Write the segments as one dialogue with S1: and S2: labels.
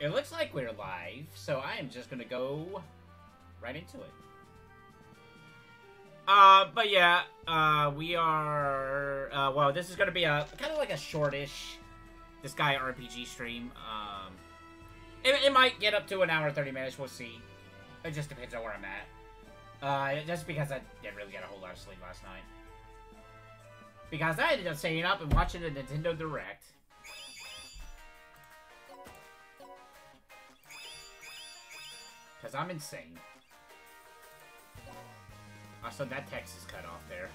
S1: It looks like we're live, so I am just gonna go right into it. But yeah, we are, well, this is gonna be a, kind of like a shortish Disgaea RPG stream. It might get up to an hour and 30 minutes, we'll see. It just depends on where I'm at. Just because I didn't really get a whole lot of sleep last night. Because I ended up staying up and watching the Nintendo Direct. Because I'm insane. Also, that text is cut off there.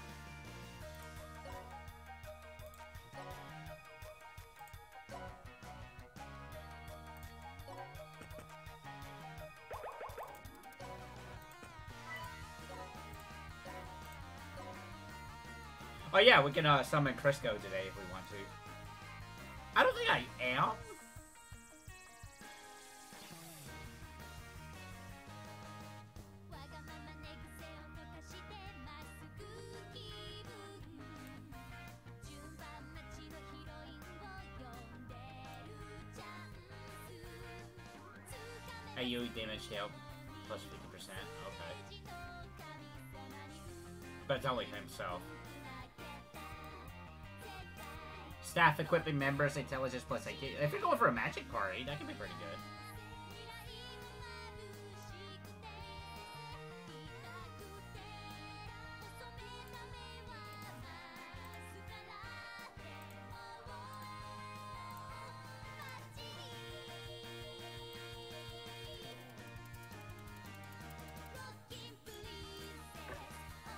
S1: Oh yeah, we can summon Crisco today if we want to. I don't think I am. AoE damage health plus 50%. Okay. But it's only himself. Staff equipping members, intelligence plus 8. If you're going for a magic party, that could be pretty good.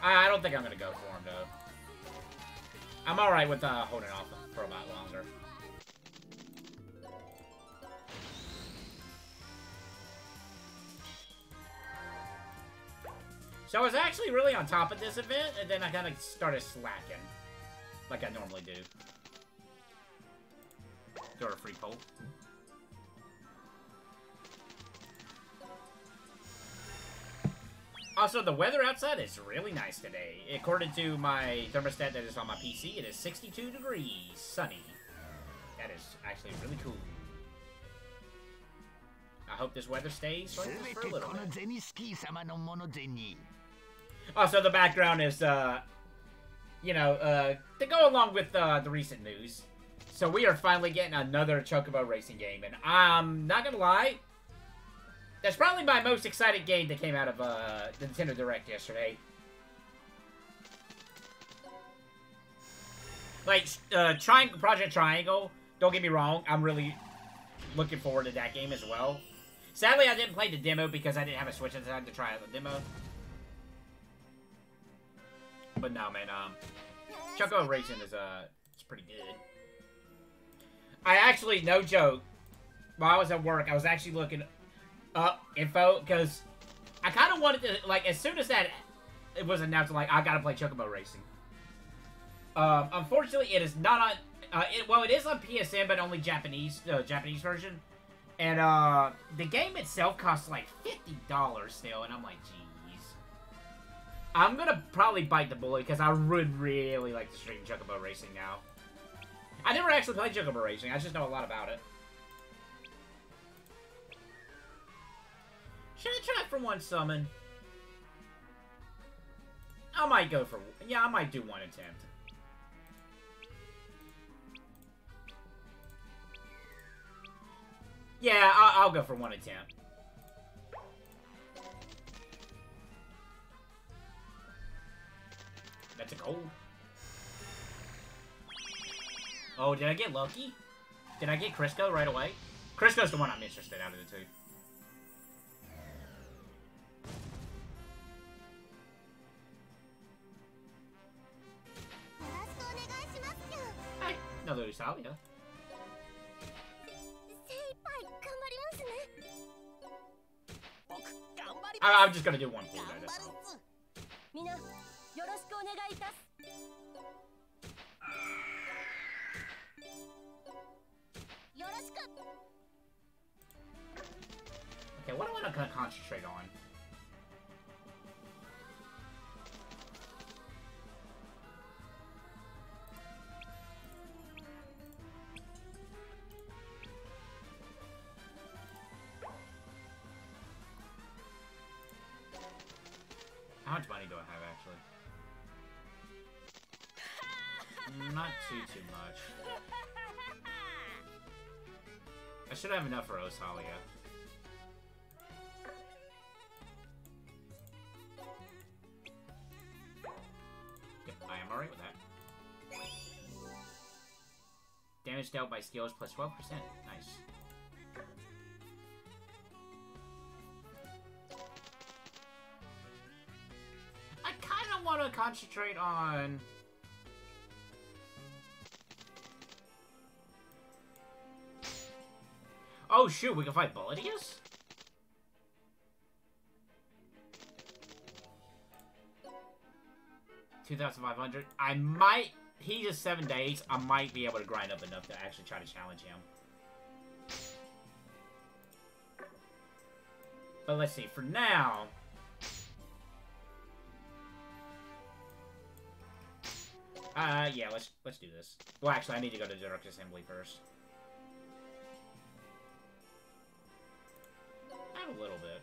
S1: I don't think I'm gonna go for him though. I'm alright with holding off for a lot longer. So I was actually really on top of this event, and then I kind of started slacking. Like I normally do. Throw a free poll. Also, the weather outside is really nice today. According to my thermostat that is on my PC, it is 62 degrees, sunny. That is actually really cool. I hope this weather stays like this for a little bit. Also, the background is, you know, to go along with the recent news. So we are finally getting another Chocobo racing game, and I'm not gonna lie, that's probably my most exciting game that came out of the Nintendo Direct yesterday. Like, Project Triangle, don't get me wrong, I'm really looking forward to that game as well. Sadly, I didn't play the demo because I didn't have a Switch at the time to try out the demo. But no, man, Chocobo Racing is, it's pretty good. I actually, no joke, while I was at work, I was actually looking up info, because I kind of wanted to, like, as soon as that it was announced, like, I gotta play Chocobo Racing. Unfortunately, it is not on, well, it is on PSN, but only Japanese version. And, the game itself costs, like, $50 still, and I'm like, jeez. I'm gonna probably bite the bullet, because I would really like to stream Chocobo Racing now. I never actually played Chocobo Racing, I just know a lot about it. Should I try for one summon? I might go for... Yeah, I might do one attempt. Yeah, I'll go for one attempt. That's a gold. Oh, did I get lucky? Did I get Crisco right away? Crisco's the one I'm interested out of the two. Hey, another Usalia. I'm just gonna do one pull there, that's all. Okay, what do I want to concentrate on? much money do I have, actually? Not too much. I should have enough for Osalia. Yep, I am alright with that. Damage dealt by skills plus 12%. Nice. I kind of want to concentrate on... Oh shoot, we can fight Bulletius? $2,500. I might... He just 7 days. I might be able to grind up enough to actually try to challenge him. But let's see. For now... yeah, let's do this. Well, actually, I need to go to Direct Assembly first. I have a little bit.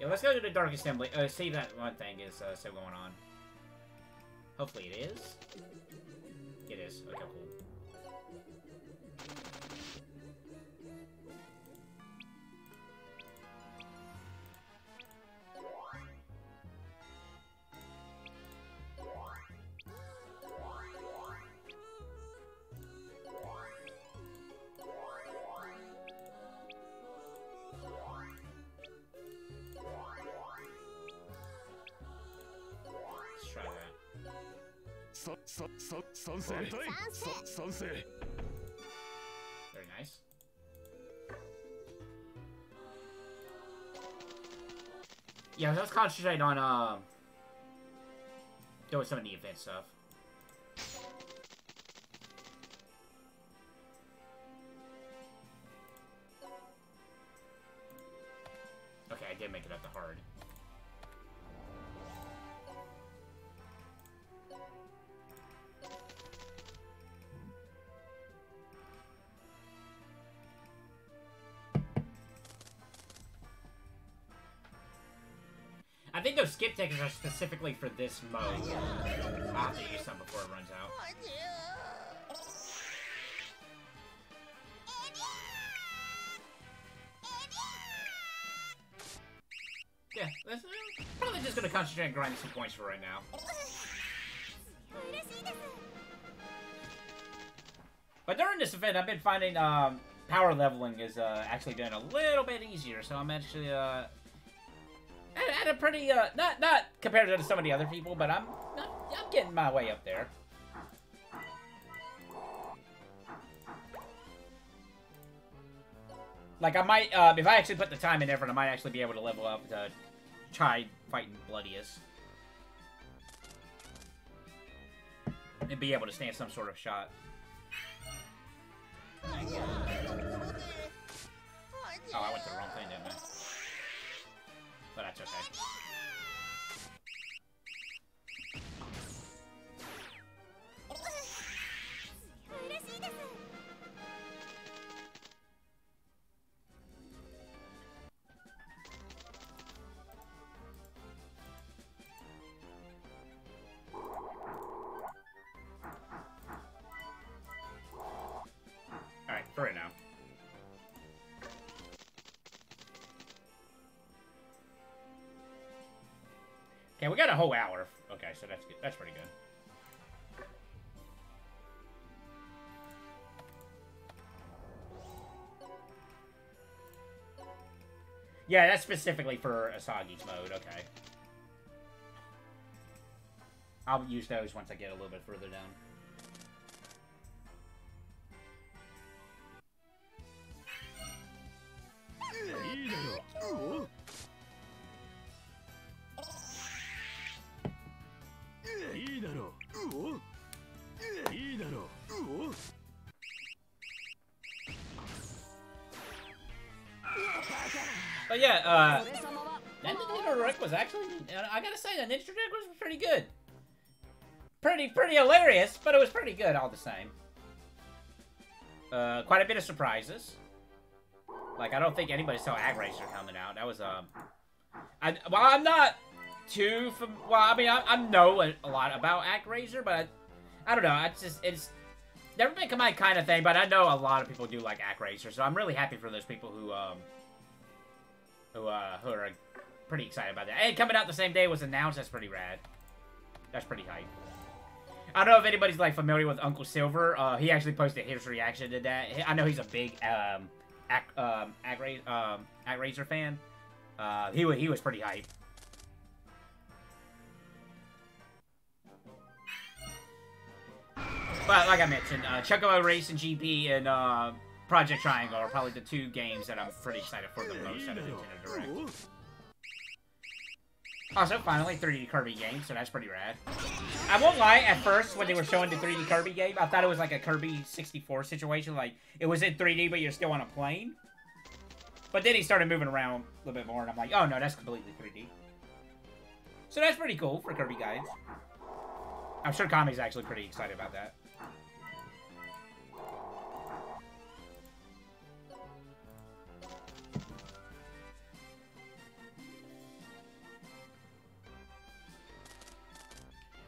S1: Yeah, let's go to the Dark Assembly. See that one thing is still going on. Hopefully it is. It is. Okay, cool. Very nice. Yeah, let's concentrate on doing some of the event stuff. Okay, I did make it up to hard. I think those skip tickets are specifically for this mode. I'll have to use some before it runs out. Yeah, that's probably just gonna concentrate on grinding some points for right now. But during this event, I've been finding power leveling is actually been a little bit easier, so I'm actually at a pretty not compared to some of the other people, but I'm getting my way up there. Like I might if I actually put the time and effort, I might actually be able to level up to try fighting Bloodius and be able to stand some sort of shot. Oh, I went to the wrong thing, didn't I? But that's okay. Alright, for right now. Okay, we got a whole hour. Okay, so that's good. That's pretty good. Yeah, that's specifically for Asagi's mode. Okay. I'll use those once I get a little bit further down. But yeah, that Nintendo Direct was actually, I gotta say, that Nintendo Direct was pretty good. Pretty hilarious, but it was pretty good all the same. Quite a bit of surprises. Like, I don't think anybody saw AgRacer coming out. That was, well, I'm not too well, I mean, I know a lot about AgRacer, but I don't know. It's never been my kind of thing, but I know a lot of people do like AgRacer, so I'm really happy for those people who are pretty excited about that. And coming out the same day was announced. That's pretty rad. That's pretty hype. I don't know if anybody's like familiar with Uncle Silver. He actually posted his reaction to that. I know he's a big AgRacer fan. He was pretty hype. But like I mentioned, Chocobo Racing GP and Project Triangle are probably the two games that I'm pretty excited for the most out of Nintendo Direct. Also, finally, 3D Kirby game, so that's pretty rad. I won't lie, at first, when they were showing the 3D Kirby game, I thought it was like a Kirby 64 situation, like, it was in 3D, but you're still on a plane. But then he started moving around a little bit more, and I'm like, oh no, that's completely 3D. So that's pretty cool for Kirby guys. I'm sure Kami's actually pretty excited about that.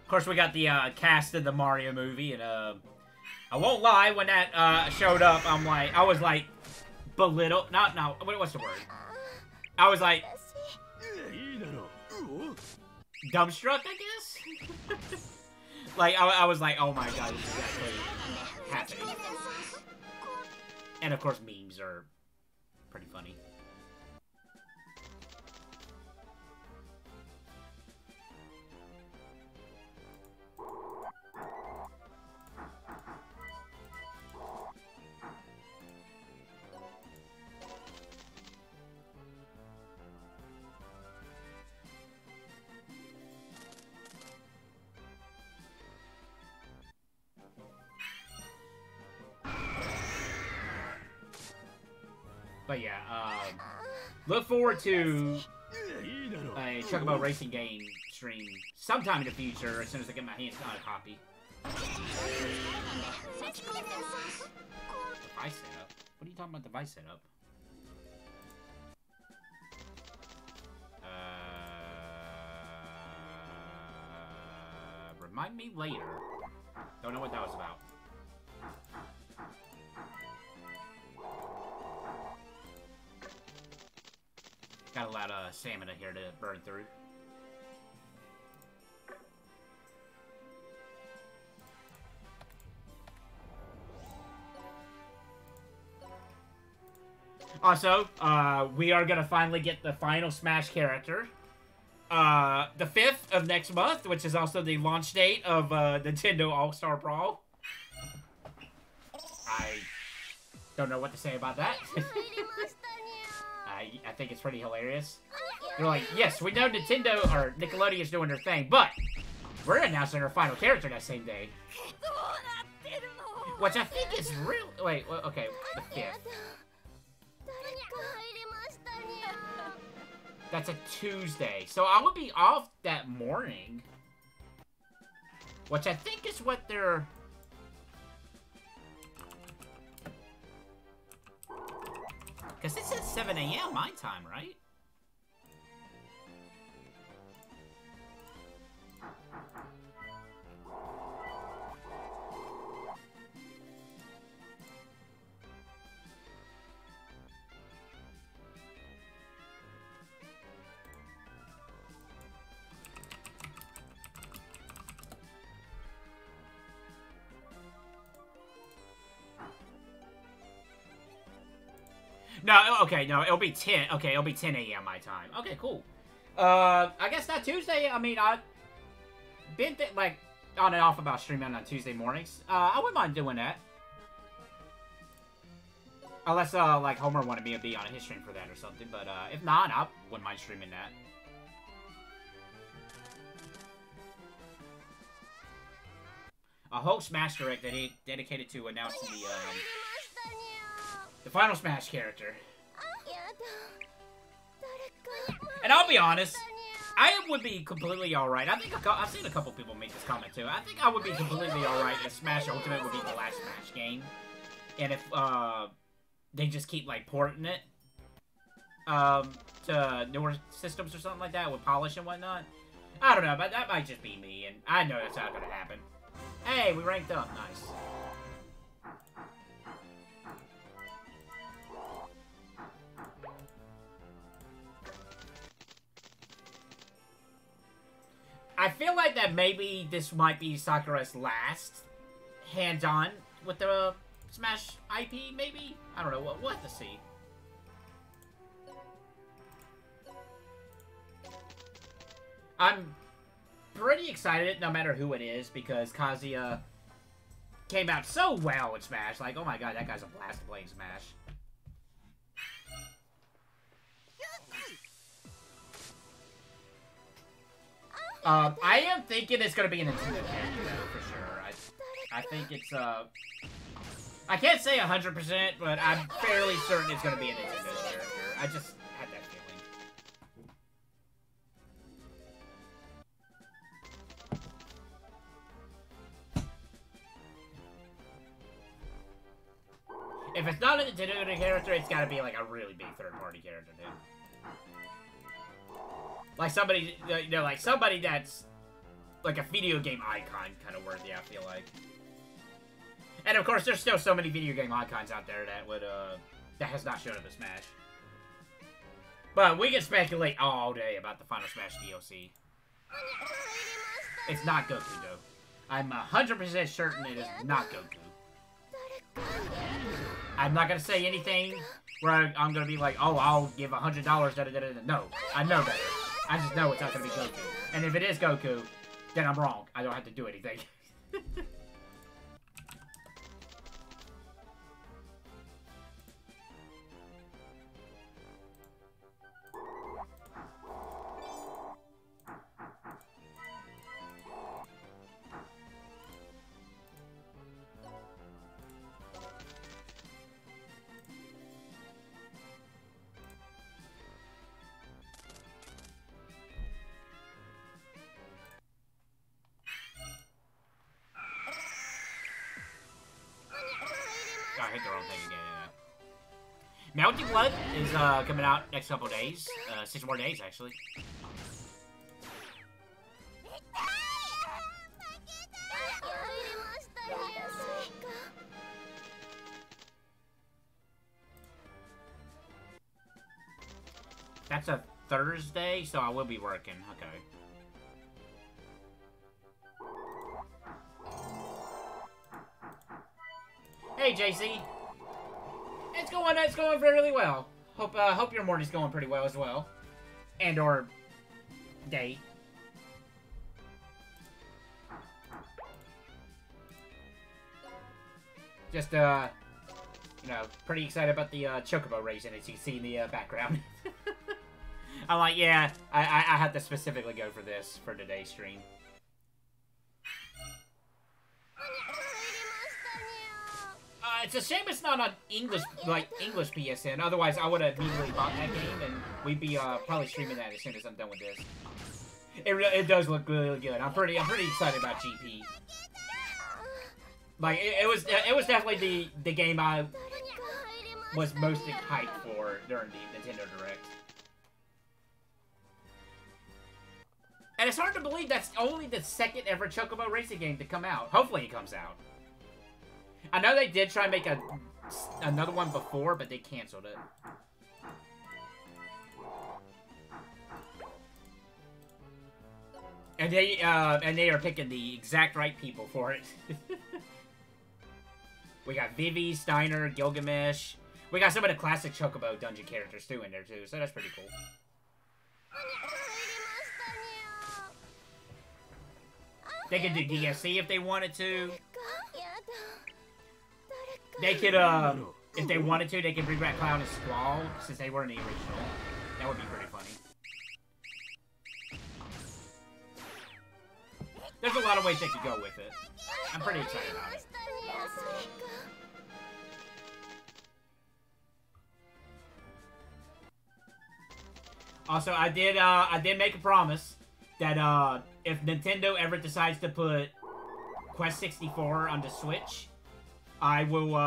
S1: Of course, we got the cast of the Mario movie, and I won't lie, when that showed up, I was like belittled. No, what's the word? I was like dumbstruck, I guess. Like I was like, oh my god, this is actually happening. And of course, memes are pretty funny. But yeah, look forward to a Chocobo Racing game stream sometime in the future, as soon as I get my hands on a copy. Device setup? What are you talking about device setup? Remind me later. Don't know what that was about. Got a lot of stamina here to burn through. Also, we are gonna finally get the final Smash character. The 5th of next month, which is also the launch date of Nintendo All-Star Brawl. I don't know what to say about that. I think it's pretty hilarious. They're like, yes, we know Nintendo or Nickelodeon's doing their thing, but we're announcing our final character that same day. Which I think is real. Wait, okay, the 5th. That's a Tuesday, so I would be off that morning. Which I think is what they're... Because it says 7 a.m. my time, right? No, okay, no, it'll be 10. Okay, it'll be 10 a.m. my time. Okay, cool. I guess that Tuesday, I mean, I've been, like, on and off about streaming on Tuesday mornings. I wouldn't mind doing that. Unless, like, Homer wanted me to be on his stream for that or something. But, if not, I wouldn't mind streaming that. A whole Smash Direct that he dedicated to announcing the final Smash character. And I'll be honest, I would be completely alright. I think I've seen a couple people make this comment too. I think I would be completely alright if Smash Ultimate would be the last Smash game. And if they just keep like porting it to newer systems or something like that with polish and whatnot. I don't know, but that might just be me, and I know that's not gonna happen. Hey, we ranked up. Nice. I feel like that maybe this might be Sakura's last hands-on with the Smash IP, maybe? I don't know. We'll have to see. I'm pretty excited no matter who it is because Kazuya came out so well in Smash. Like, oh my god, that guy's a blast to play in Smash. I am thinking it's gonna be a Nintendo character, though, for sure. I think it's, I can't say 100%, but I'm fairly certain it's gonna be a Nintendo character. I just had that feeling. If it's not a Nintendo character, it's gotta be, like, a really big third-party character, dude. Like somebody, you know, like somebody that's like a video game icon kind of worthy, I feel like. And of course, there's still so many video game icons out there that would, that has not shown up in Smash. But we can speculate all day about the Final Smash DLC. It's not Goku, though. I'm 100% certain it is not Goku. I'm not gonna say anything where I'm gonna be like, oh, I'll give $100, da-da-da-da-da. No, I know better. I just know it's not gonna be Goku. And if it is Goku, then I'm wrong. I don't have to do anything. I hit the wrong thing again, yeah. Melting Blood is coming out next couple days. 6 more days, actually. That's a Thursday, so I will be working. Okay. Hey, JC. It's going really well. Hope your morning's going pretty well as well. And or day. Just you know, pretty excited about the Chocobo racing as you see in the background. I'm like, yeah, I had to specifically go for this for today's stream. It's a shame it's not on English, like, English PSN. Otherwise, I would have immediately bought that game, and we'd be, probably streaming that as soon as I'm done with this. It does look really good. I'm pretty excited about GP. Like, it was definitely the game I was most hyped for during the Nintendo Direct. And it's hard to believe that's only the second ever Chocobo racing game to come out. Hopefully it comes out. I know they did try and make another one before, but they canceled it. And they are picking the exact right people for it. We got Vivi, Steiner, Gilgamesh. We got some of the classic Chocobo dungeon characters too in there too, so that's pretty cool. They could do DLC if they wanted to. They could, if they wanted to, they could bring back Cloud and Squall, since they were in the original. That would be pretty funny. There's a lot of ways they could go with it. I'm pretty excited about it. Also, I did make a promise that, if Nintendo ever decides to put Quest 64 on the Switch, I will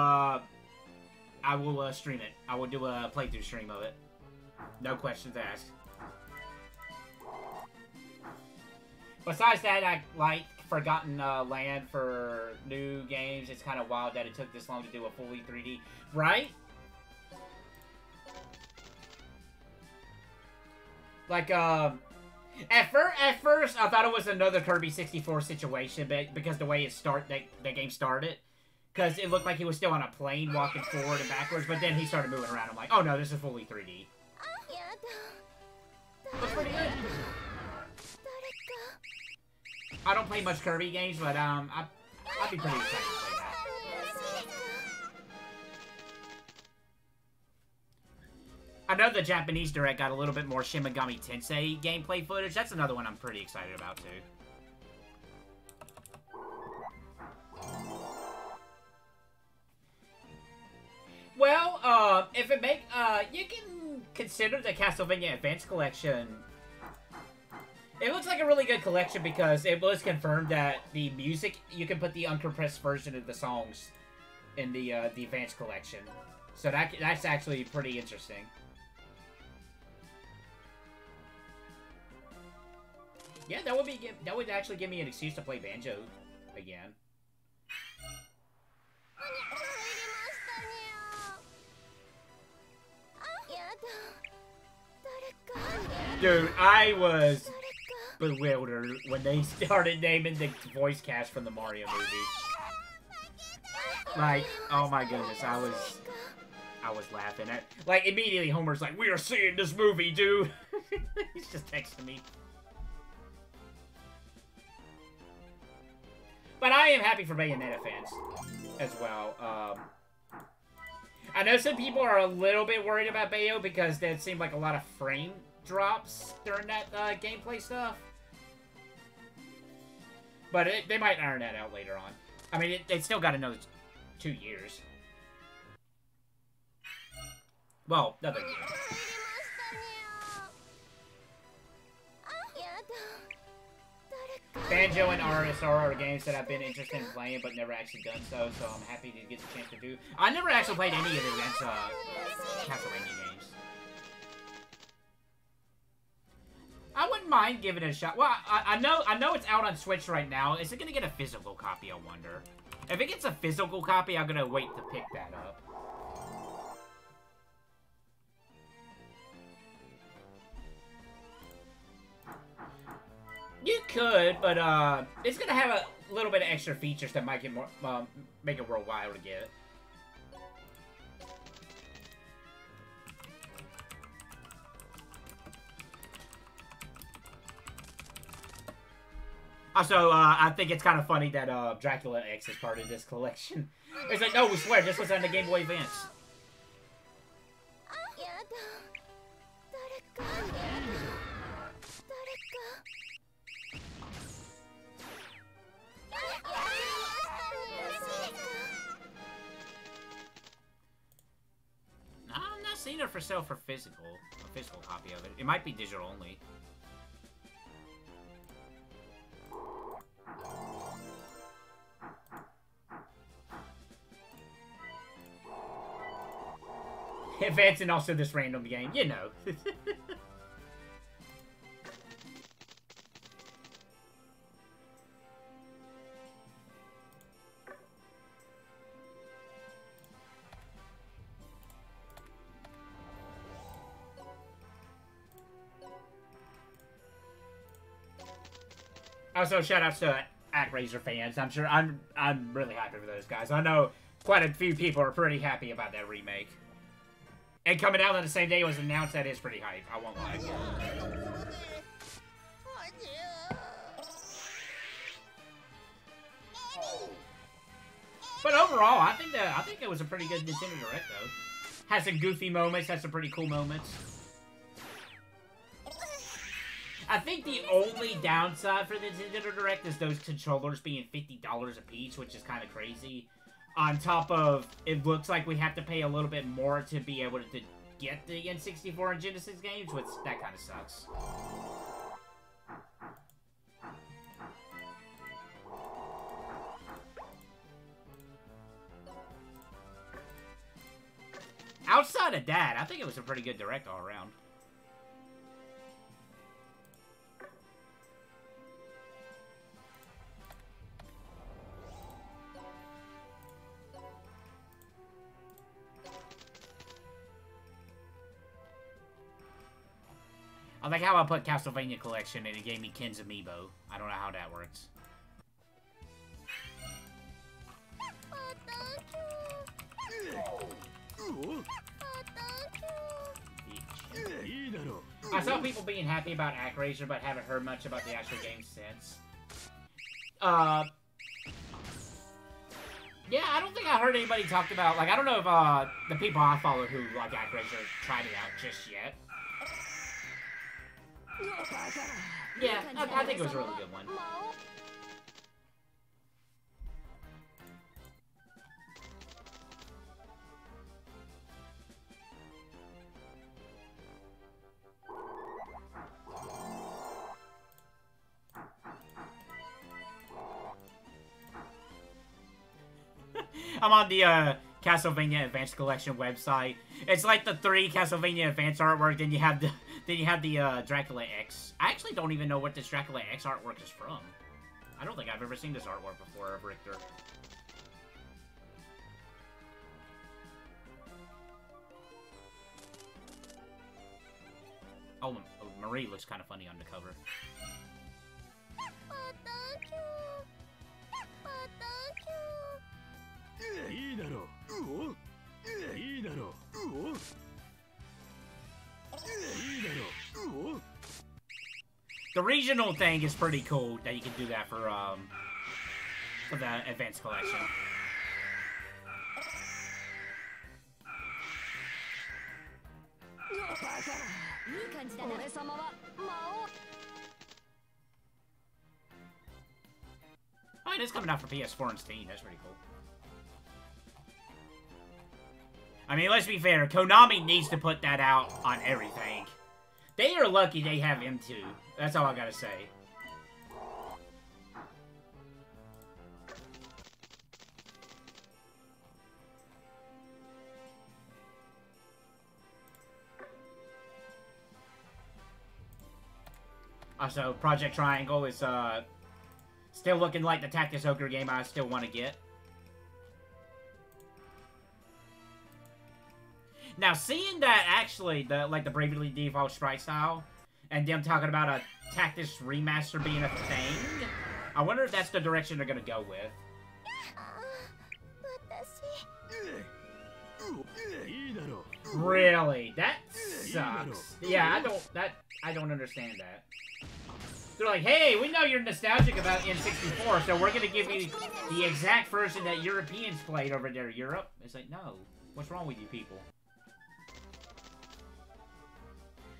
S1: stream it. I will do a playthrough stream of it. No questions asked. Besides that, I like Forgotten Land for new games. It's kind of wild that it took this long to do a fully 3D. Right? Like, at first, I thought it was another Kirby 64 situation, but because the way the game started. Because it looked like he was still on a plane walking forward and backwards, but then he started moving around. I'm like, oh no, this is fully 3D. Looks pretty good. I don't play much Kirby games, but I'd be pretty excited to play that. I know the Japanese Direct got a little bit more Shin Megami Tensei gameplay footage. That's another one I'm pretty excited about, too. Well, if it you can consider the Castlevania Advance Collection. It looks like a really good collection because it was confirmed that the music, you can put the uncompressed version of the songs in the Advance Collection. So that's actually pretty interesting. Yeah, that would actually give me an excuse to play Banjo again. Dude, I was bewildered when they started naming the voice cast from the Mario movie. Like, oh my goodness, I was laughing at, like, immediately Homer's like, "We are seeing this movie, dude." He's just texting me. But I am happy for Bayonetta fans as well. I know some people are a little bit worried about Bayo because there seemed like a lot of frame drops during that gameplay stuff. But they might iron that out later on. I mean, they still got another 2 years. Well, another year. Banjo and RSR are games that I've been interested in playing, but never actually done so I'm happy to get the chance to do. I never actually played any of the Castlevania games. I wouldn't mind giving it a shot. Well, I know it's out on Switch right now. Is it gonna get a physical copy, I wonder? If it gets a physical copy, I'm gonna wait to pick that up. You could, but it's gonna have a little bit of extra features that might get more, make it worthwhile to get. Also, I think it's kind of funny that Dracula X is part of this collection. It's like, no, we swear, this was on the Game Boy Advance. I'm not seeing it for sale for a physical copy of it. It might be digital only. Advance and also this random game, you know. Also, shoutouts to ActRaiser fans. I'm sure I'm really happy for those guys. I know quite a few people are pretty happy about that remake. And coming out on the same day it was announced, that is pretty hype. I won't lie. But overall, I think it was a pretty good Nintendo Direct though. Has some goofy moments, has some pretty cool moments. I think the only downside for the Nintendo Direct is those controllers being $50 a piece, which is kind of crazy. On top of, it looks like we have to pay a little bit more to be able to get the N64 and Genesis games, which that kind of sucks. Outside of that, I think it was a pretty good Direct all around. I like how I put Castlevania Collection and it gave me Ken's Amiibo. I don't know how that works. I saw people being happy about ActRaiser, but haven't heard much about the actual game since. Yeah, I don't think I heard anybody talk about, like, I don't know if, the people I follow who like ActRaiser tried it out just yet. Yeah, I think it was a really good one. I'm on the Castlevania Advanced Collection website. It's like the 3 Castlevania Advanced artwork, then you have the Dracula X. I actually don't even know what this Dracula X artwork is from. I don't think I've ever seen this artwork before of Richter. Oh, Marie looks kind of funny on the cover. The regional thing is pretty cool that you can do that for the Advanced Collection. Oh, it is coming out for PS4 and Steam. That's pretty cool. I mean, let's be fair. Konami needs to put that out on everything. They are lucky they have M2. That's all I gotta say. Also, Project Triangle is still looking like the Tactics Ogre game I still want to get. Now, seeing that actually, the Bravely Default sprite style, and them talking about a Tactics remaster being a thing, I wonder if that's the direction they're gonna go with. Really? That sucks. Yeah, I don't understand that. They're like, hey, we know you're nostalgic about N64, so we're gonna give you the exact version that Europeans played over there, Europe. It's like, no. What's wrong with you people?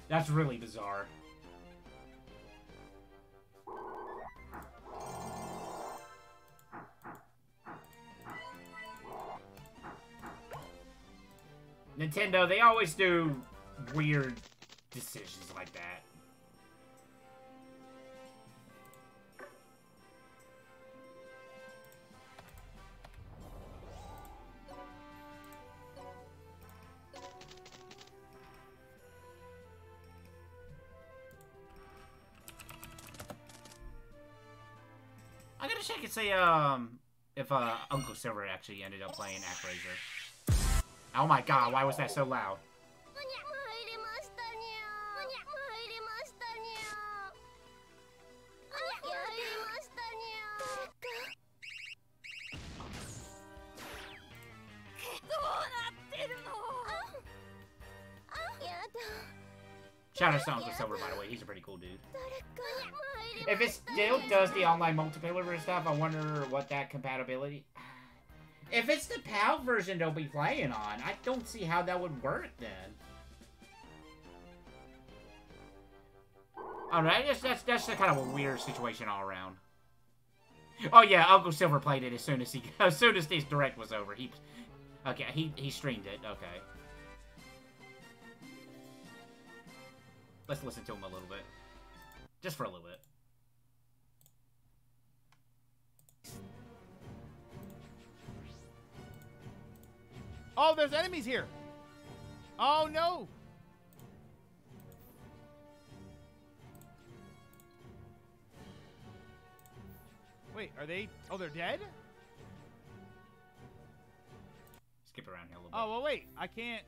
S1: That's really bizarre. Nintendo, they always do weird decisions like that. I gotta check and see if Uncle Silver actually ended up playing ActRaiser. Oh my god, why was that so loud? Shout out to Uncle Silver, by the way. He's a pretty cool dude. If it still does the online multiplayer and stuff, I wonder what that compatibility... If it's the PAL version they'll be playing on, I don't see how that would work then. Alright, that's kind of a weird situation all around. Oh yeah, Uncle Silver played it as soon as this direct was over. He streamed it. Okay. Let's listen to him a little bit. Just for a little bit.
S2: Oh, there's enemies here. Oh, no. Wait, are they... Oh, they're dead?
S1: Skip around here a little bit.
S2: Oh, well, wait. I can't...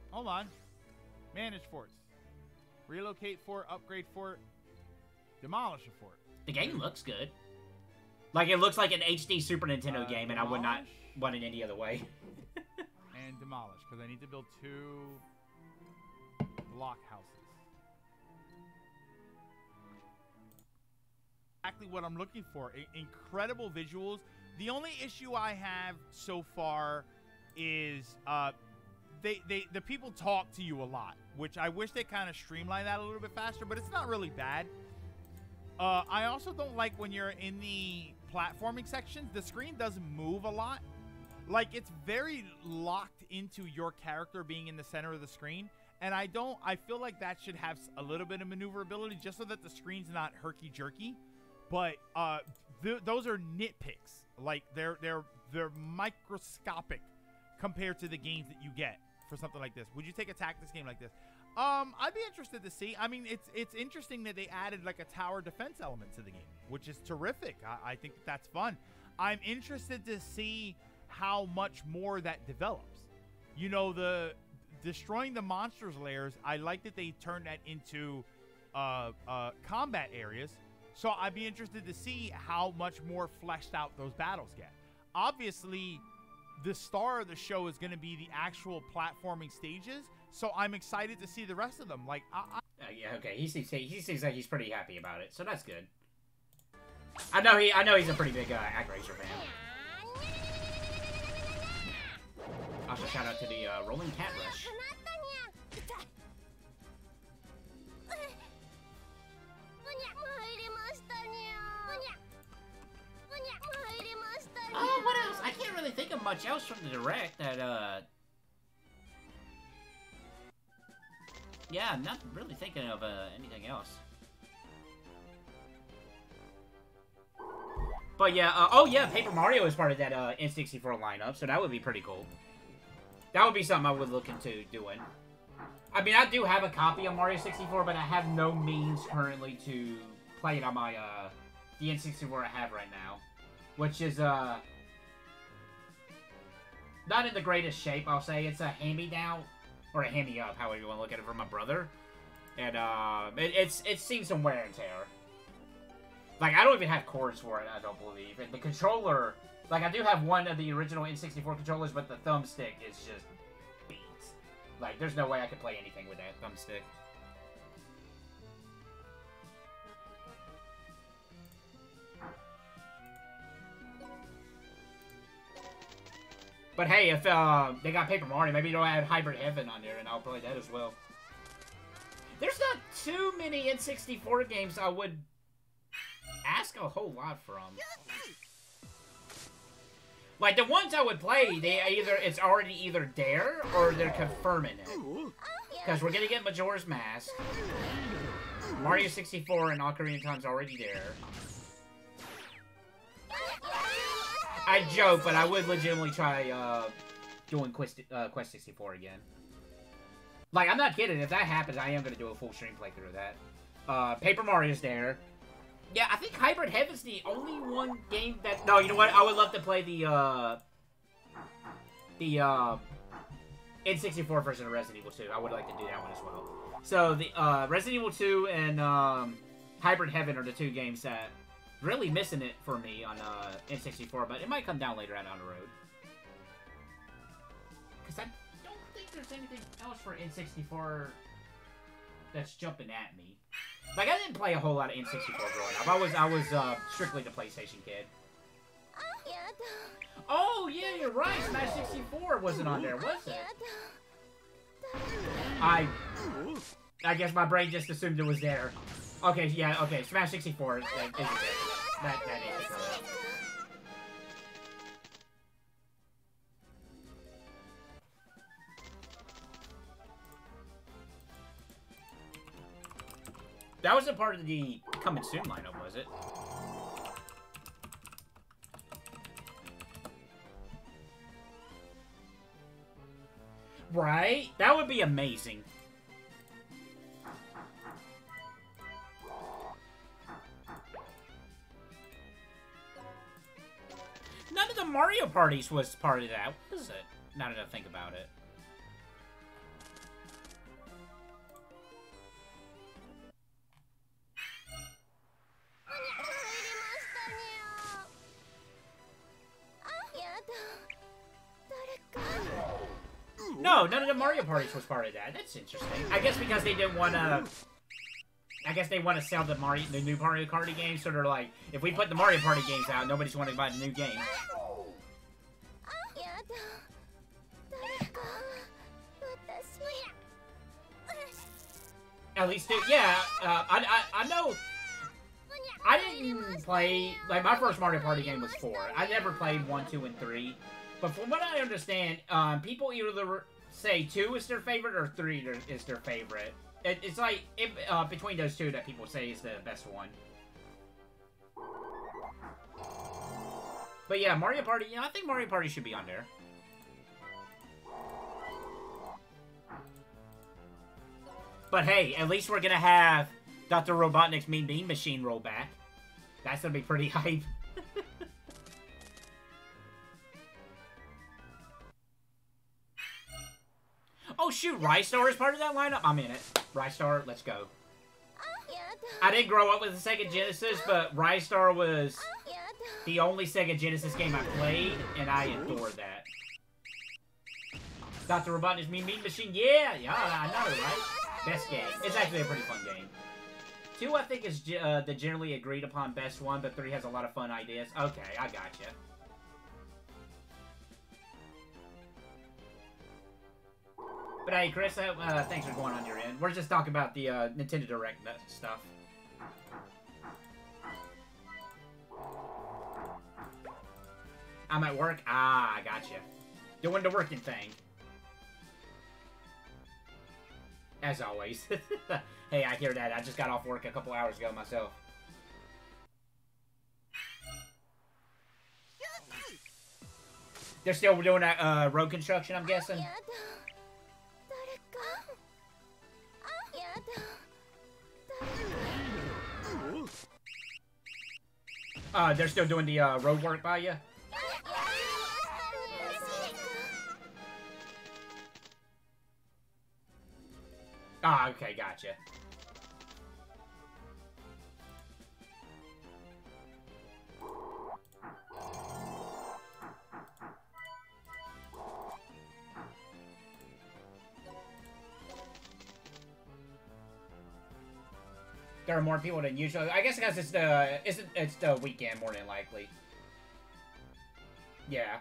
S2: Hold on. Manage forts. Relocate fort, upgrade fort, demolish a fort.
S1: The game looks good. Like, it looks like an HD Super Nintendo game, and I would not want it any other way.
S2: And demolish, because I need to build 2 block houses. Exactly what I'm looking for. Incredible visuals. The only issue I have so far is the people talk to you a lot, which I wish they kind of streamlined that a little bit faster, but it's not really bad. I also don't like when you're in the platforming sections, the screen doesn't move a lot. Like, it's very locked into your character being in the center of the screen, and I feel like that should have a little bit of maneuverability just so that the screen's not herky-jerky. But those are nitpicks. Like, they're microscopic compared to the games that you get for something like this. Would you take a tactics game like this? I'd be interested to see. I mean, it's interesting that they added like a tower defense element to the game, which is terrific. I think that's fun. I'm interested to see how much more that develops. You know, the destroying the monsters lairs, I like that they turned that into combat areas. So I'd be interested to see how much more fleshed out those battles get. Obviously, the star of the show is going to be the actual platforming stages. So I'm excited to see the rest of them. Like,
S1: yeah, okay. He seems like he's pretty happy about it, so that's good. I know he's a pretty big ActRaiser fan. Also, shout out to the Rolling Cat Rush. Oh, what else? I can't really think of much else from the Direct that, yeah, I'm not really thinking of anything else. But yeah, oh yeah, Paper Mario is part of that N64 lineup, so that would be pretty cool. That would be something I would look into doing. I mean, I do have a copy of Mario 64, but I have no means currently to play it on my the N64 I have right now, which is not in the greatest shape. I'll say it's a hand-me-down. Or a hand-me-up, however you want to look at it, from my brother. And, it's seen some wear and tear. Like, I don't even have cords for it, I don't believe. And the controller, like, I do have one of the original N64 controllers, but the thumbstick is just beat. Like, there's no way I could play anything with that thumbstick. But hey, if they got Paper Mario, maybe they'll add Hybrid Heaven on there, and I'll play that as well. There's not too many N64 games I would ask a whole lot from. Like, the ones I would play, it's already either there, or they're confirming it. Because we're gonna get Majora's Mask. Mario 64 and Ocarina of Time's already there. I joke, but I would legitimately try doing Quest 64 again. Like, I'm not kidding. If that happens, I am going to do a full stream playthrough of that. Paper Mario's there. Yeah, I think Hybrid Heaven's the only one game that... No, you know what? I would love to play the N64 version of Resident Evil 2. I would like to do that one as well. So, the Resident Evil 2 and Hybrid Heaven are the two games that... really missing it for me on N64, but it might come down later on down the road. Because I don't think there's anything else for N64 that's jumping at me. Like, I didn't play a whole lot of N64 growing up. I was strictly the PlayStation kid. Oh, yeah, you're right. Smash 64 wasn't on there, was it? I guess my brain just assumed it was there. Okay, yeah, okay. Smash 64 isn't there. That ain't it. That wasn't part of the Coming Soon lineup, was it? Right? That would be amazing. None of the Mario parties was part of that, was it? Now that I think about it. No, none of the Mario parties was part of that. That's interesting. I guess because they didn't want to... I guess they want to sell the new Mario Party games, so they're like, if we put the Mario Party games out, nobody's going to buy the new game. At least, yeah, I know... I didn't play... Like, my first Mario Party game was 4. I never played 1, 2, and 3. But from what I understand, people either say 2 is their favorite or 3 is their favorite. It's like, between those two that people say is the best one. But yeah, Mario Party, I think Mario Party should be on there. But hey, at least we're gonna have Dr. Robotnik's Mean Bean Machine roll back. That's gonna be pretty hype. Oh shoot, Rystar is part of that lineup? I'm in it. Rystar, let's go. I didn't grow up with the Sega Genesis, but Rystar was the only Sega Genesis game I played, and I adored that. Dr. Robotnik's Mean Bean Machine, yeah, I know, right? Best game. It's actually a pretty fun game. 2, I think, is the generally agreed upon best one, but 3 has a lot of fun ideas. Okay, I gotcha. But hey, Chris, thanks for going on your end. We're just talking about the Nintendo Direct stuff. I'm at work? Ah, I gotcha. Doing the working thing. As always. Hey, I hear that. I just got off work a couple hours ago myself. They're still doing that road construction, I'm guessing? They're still doing the road work by you? Ah, okay, gotcha. There are more people than usual. I guess because it's the weekend more than likely. Yeah.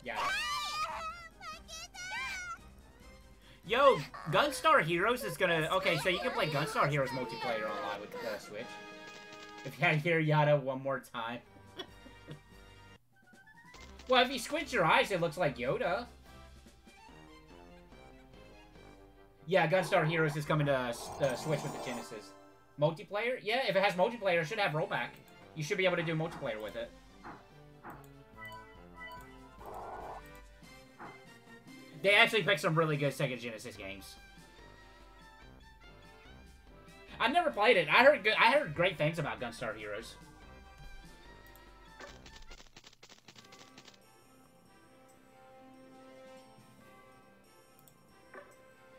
S1: Yeah. Yo, Gunstar Heroes is gonna... Okay, so you can play Gunstar Heroes multiplayer online with the Switch. If you hear Yada one more time. Well, if you squint your eyes, it looks like Yoda. Yeah, Gunstar Heroes is coming to Switch with the Genesis. Multiplayer? Yeah, if it has multiplayer, it should have rollback. You should be able to do multiplayer with it. They actually picked some really good Sega Genesis games. I've never played it. I heard great things about Gunstar Heroes.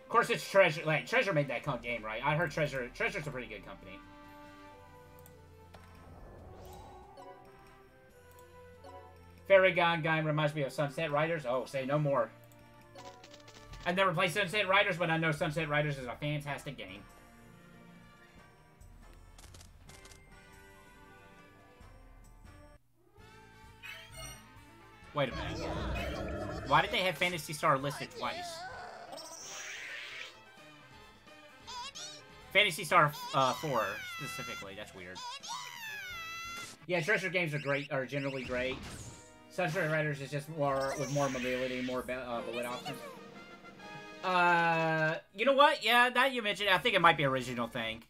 S1: Of course, it's Treasure. Like Treasure made that game, right? I heard Treasure's a pretty good company. Fairy Gone game reminds me of Sunset Riders. Oh, say no more. I've never played Sunset Riders, but I know Sunset Riders is a fantastic game. Wait a minute. Why did they have Phantasy Star listed twice? Phantasy Star 4, specifically. That's weird. Yeah, Treasure games are great, are generally great. Sunset Riders is just more, with more mobility, more bullet options. You know what? Yeah, that you mentioned, I think it might be original thing.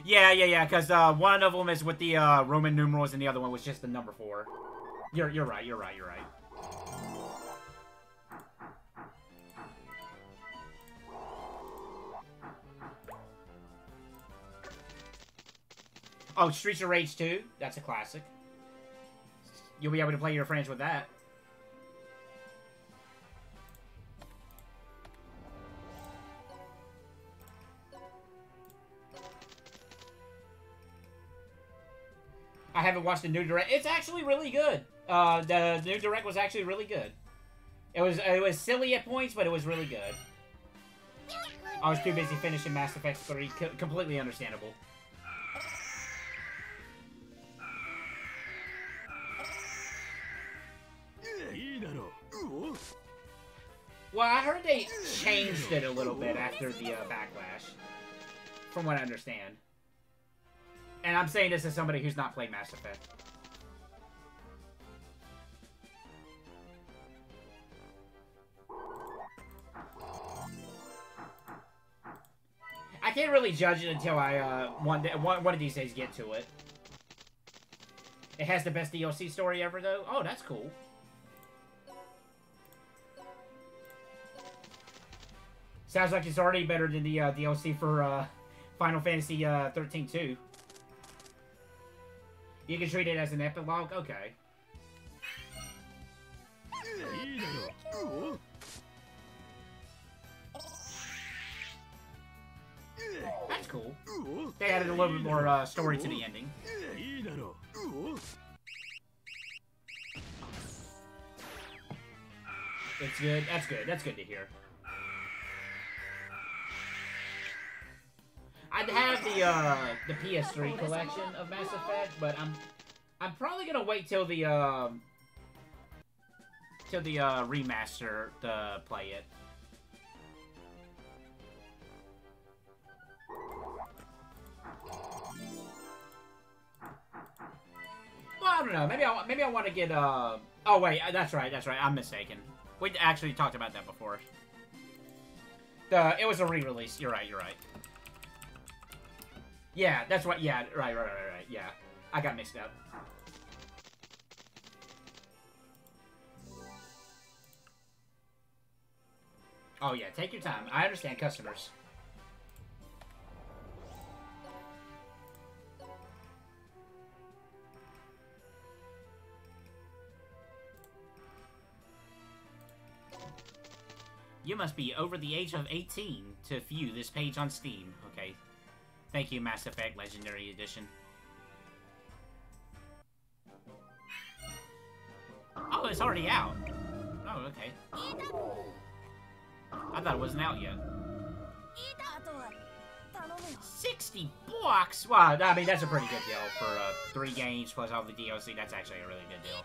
S1: Yeah, because one of them is with the Roman numerals and the other one was just the number 4. You're right. Oh, Streets of Rage 2. That's a classic. You'll be able to play your friends with that. I haven't watched the new direct. It's actually really good. The new direct was actually really good. It was silly at points, but it was really good. I was too busy finishing Mass Effect 3. Completely understandable. Well, I heard they changed it a little bit after the backlash, from what I understand. And I'm saying this as somebody who's not played Mass Effect. I can't really judge it until I one of these days get to it. It has the best DLC story ever, though. Oh, that's cool. Sounds like it's already better than the DLC for Final Fantasy 13 too. You can treat it as an epilogue? Okay. That's cool. They added a little bit more story to the ending. It's good. That's good. That's good to hear. I'd have the PS3 collection of Mass Effect, but I'm probably gonna wait till the remaster to play it. Well, I don't know. Maybe I want to get Oh wait, that's right. I'm mistaken. We actually talked about that before. It was a re-release. You're right. Yeah, that's what. Yeah, right. Yeah, I got mixed up. Oh yeah, take your time. I understand customers. You must be over the age of 18 to view this page on Steam. Okay. Thank you, Mass Effect Legendary Edition. Oh, it's already out. Oh, okay. I thought it wasn't out yet. 60 bucks? Wow, I mean, that's a pretty good deal for 3 games plus all the DLC. That's actually a really good deal.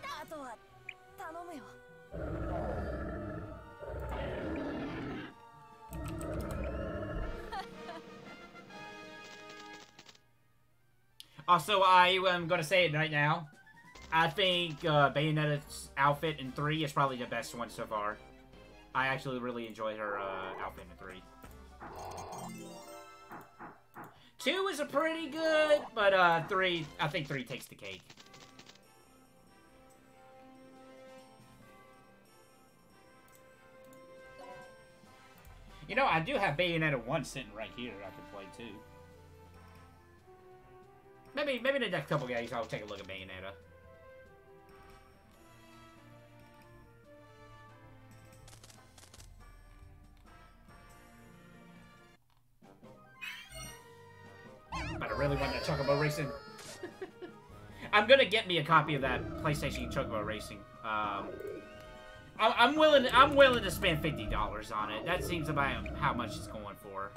S1: Also, I am going to say it right now. I think Bayonetta's outfit in 3 is probably the best one so far. I actually really enjoyed her outfit in 3. 2 is a pretty good, but 3, I think 3 takes the cake. You know, I do have Bayonetta 1 sitting right here I can play too. Maybe in the next couple games I'll take a look at Bayonetta. But I really want that Chocobo Racing. I'm gonna get me a copy of that PlayStation Chocobo Racing. I'm willing to spend $50 on it. That seems about how much it's going for.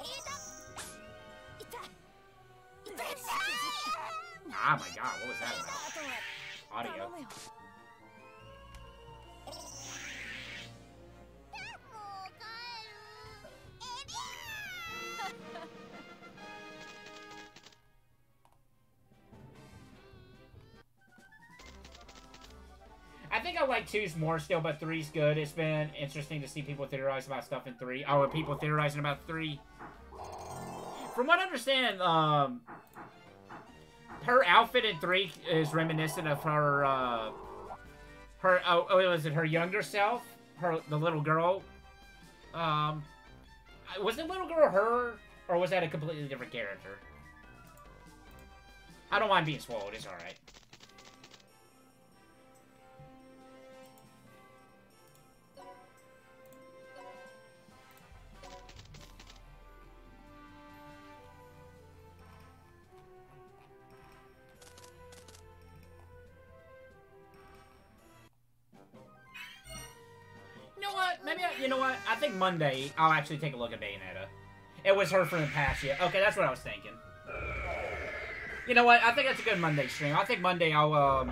S1: Oh my god, what was that about? Audio. I think I like 2's more still, but 3's good. It's been interesting to see people theorize about stuff in 3. Oh, people theorizing about 3. From what I understand, her outfit in 3 is reminiscent of her, was it her younger self? The little girl? Was the little girl her, or was that a completely different character? I don't mind being spoiled. It's alright. You know what? I think Monday I'll actually take a look at Bayonetta. It was her from the past, yeah. Okay, that's what I was thinking. You know what? I think that's a good Monday stream. I think Monday I'll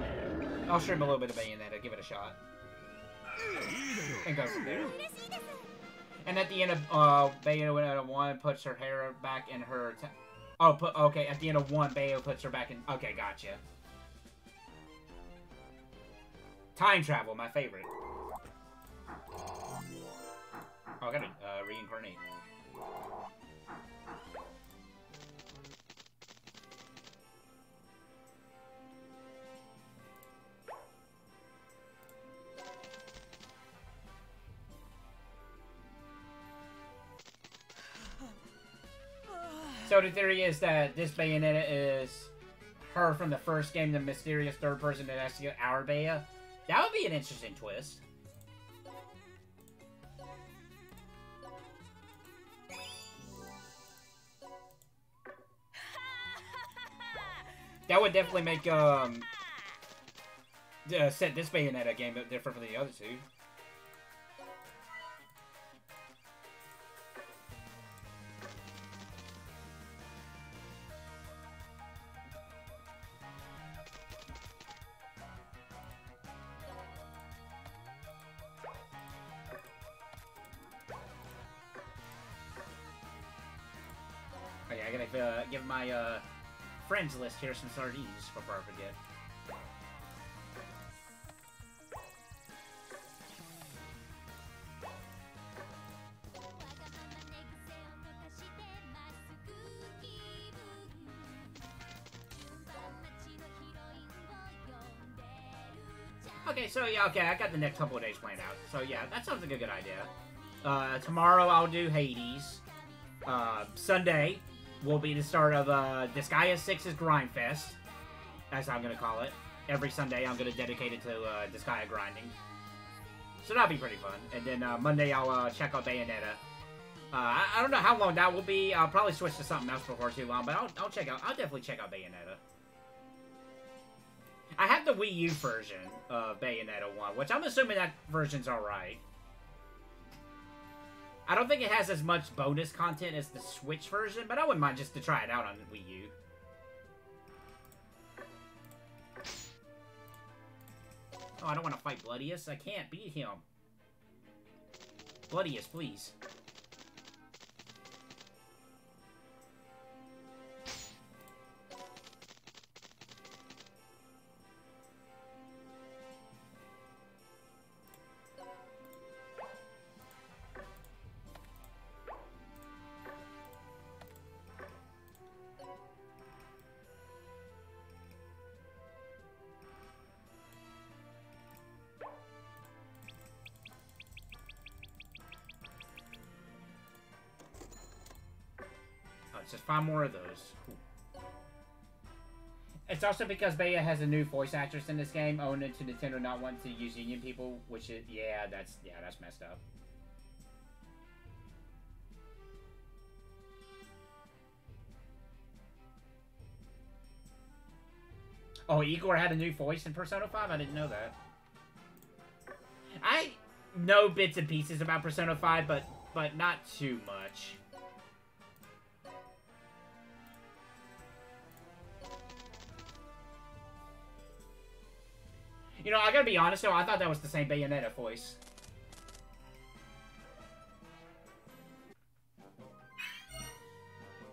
S1: stream a little bit of Bayonetta, give it a shot, and go from there. And at the end of Bayonetta 1 puts her hair back in her. Okay. At the end of 1, Bayo puts her back in. Okay, gotcha. Time travel, my favorite. Oh, I gotta reincarnate. So the theory is that this Bayonetta is her from the first game, the mysterious third person that has to get our Baya. That would be an interesting twist. That would definitely make set this Bayonetta game different from the other two. Oh yeah, I gotta give my friends list here some sardines before I forget. Okay, so yeah, okay, I got the next couple of days planned out. So yeah, that sounds like a good idea. Tomorrow I'll do Hades. Sunday will be the start of Disgaea 6's Grind Fest, as I'm gonna call it. Every Sunday I'm gonna dedicate it to Disgaea grinding. So that'll be pretty fun. And then Monday I'll check out Bayonetta. I don't know how long that will be. I'll probably switch to something else before too long, but I'll definitely check out Bayonetta. I have the Wii U version of Bayonetta 1, which I'm assuming that version's alright. I don't think it has as much bonus content as the Switch version, but I wouldn't mind just to try it out on Wii U. Oh, I don't want to fight Bloodius. I can't beat him. Bloodius, please. It's just 5 more of those. Cool. It's also because Baya has a new voice actress in this game, owing it to Nintendo not wanting to use union people, which is that's messed up. Oh, Igor had a new voice in Persona 5? I didn't know that. I know bits and pieces about Persona 5, but not too much. You know, I gotta be honest though, I thought that was the same Bayonetta voice.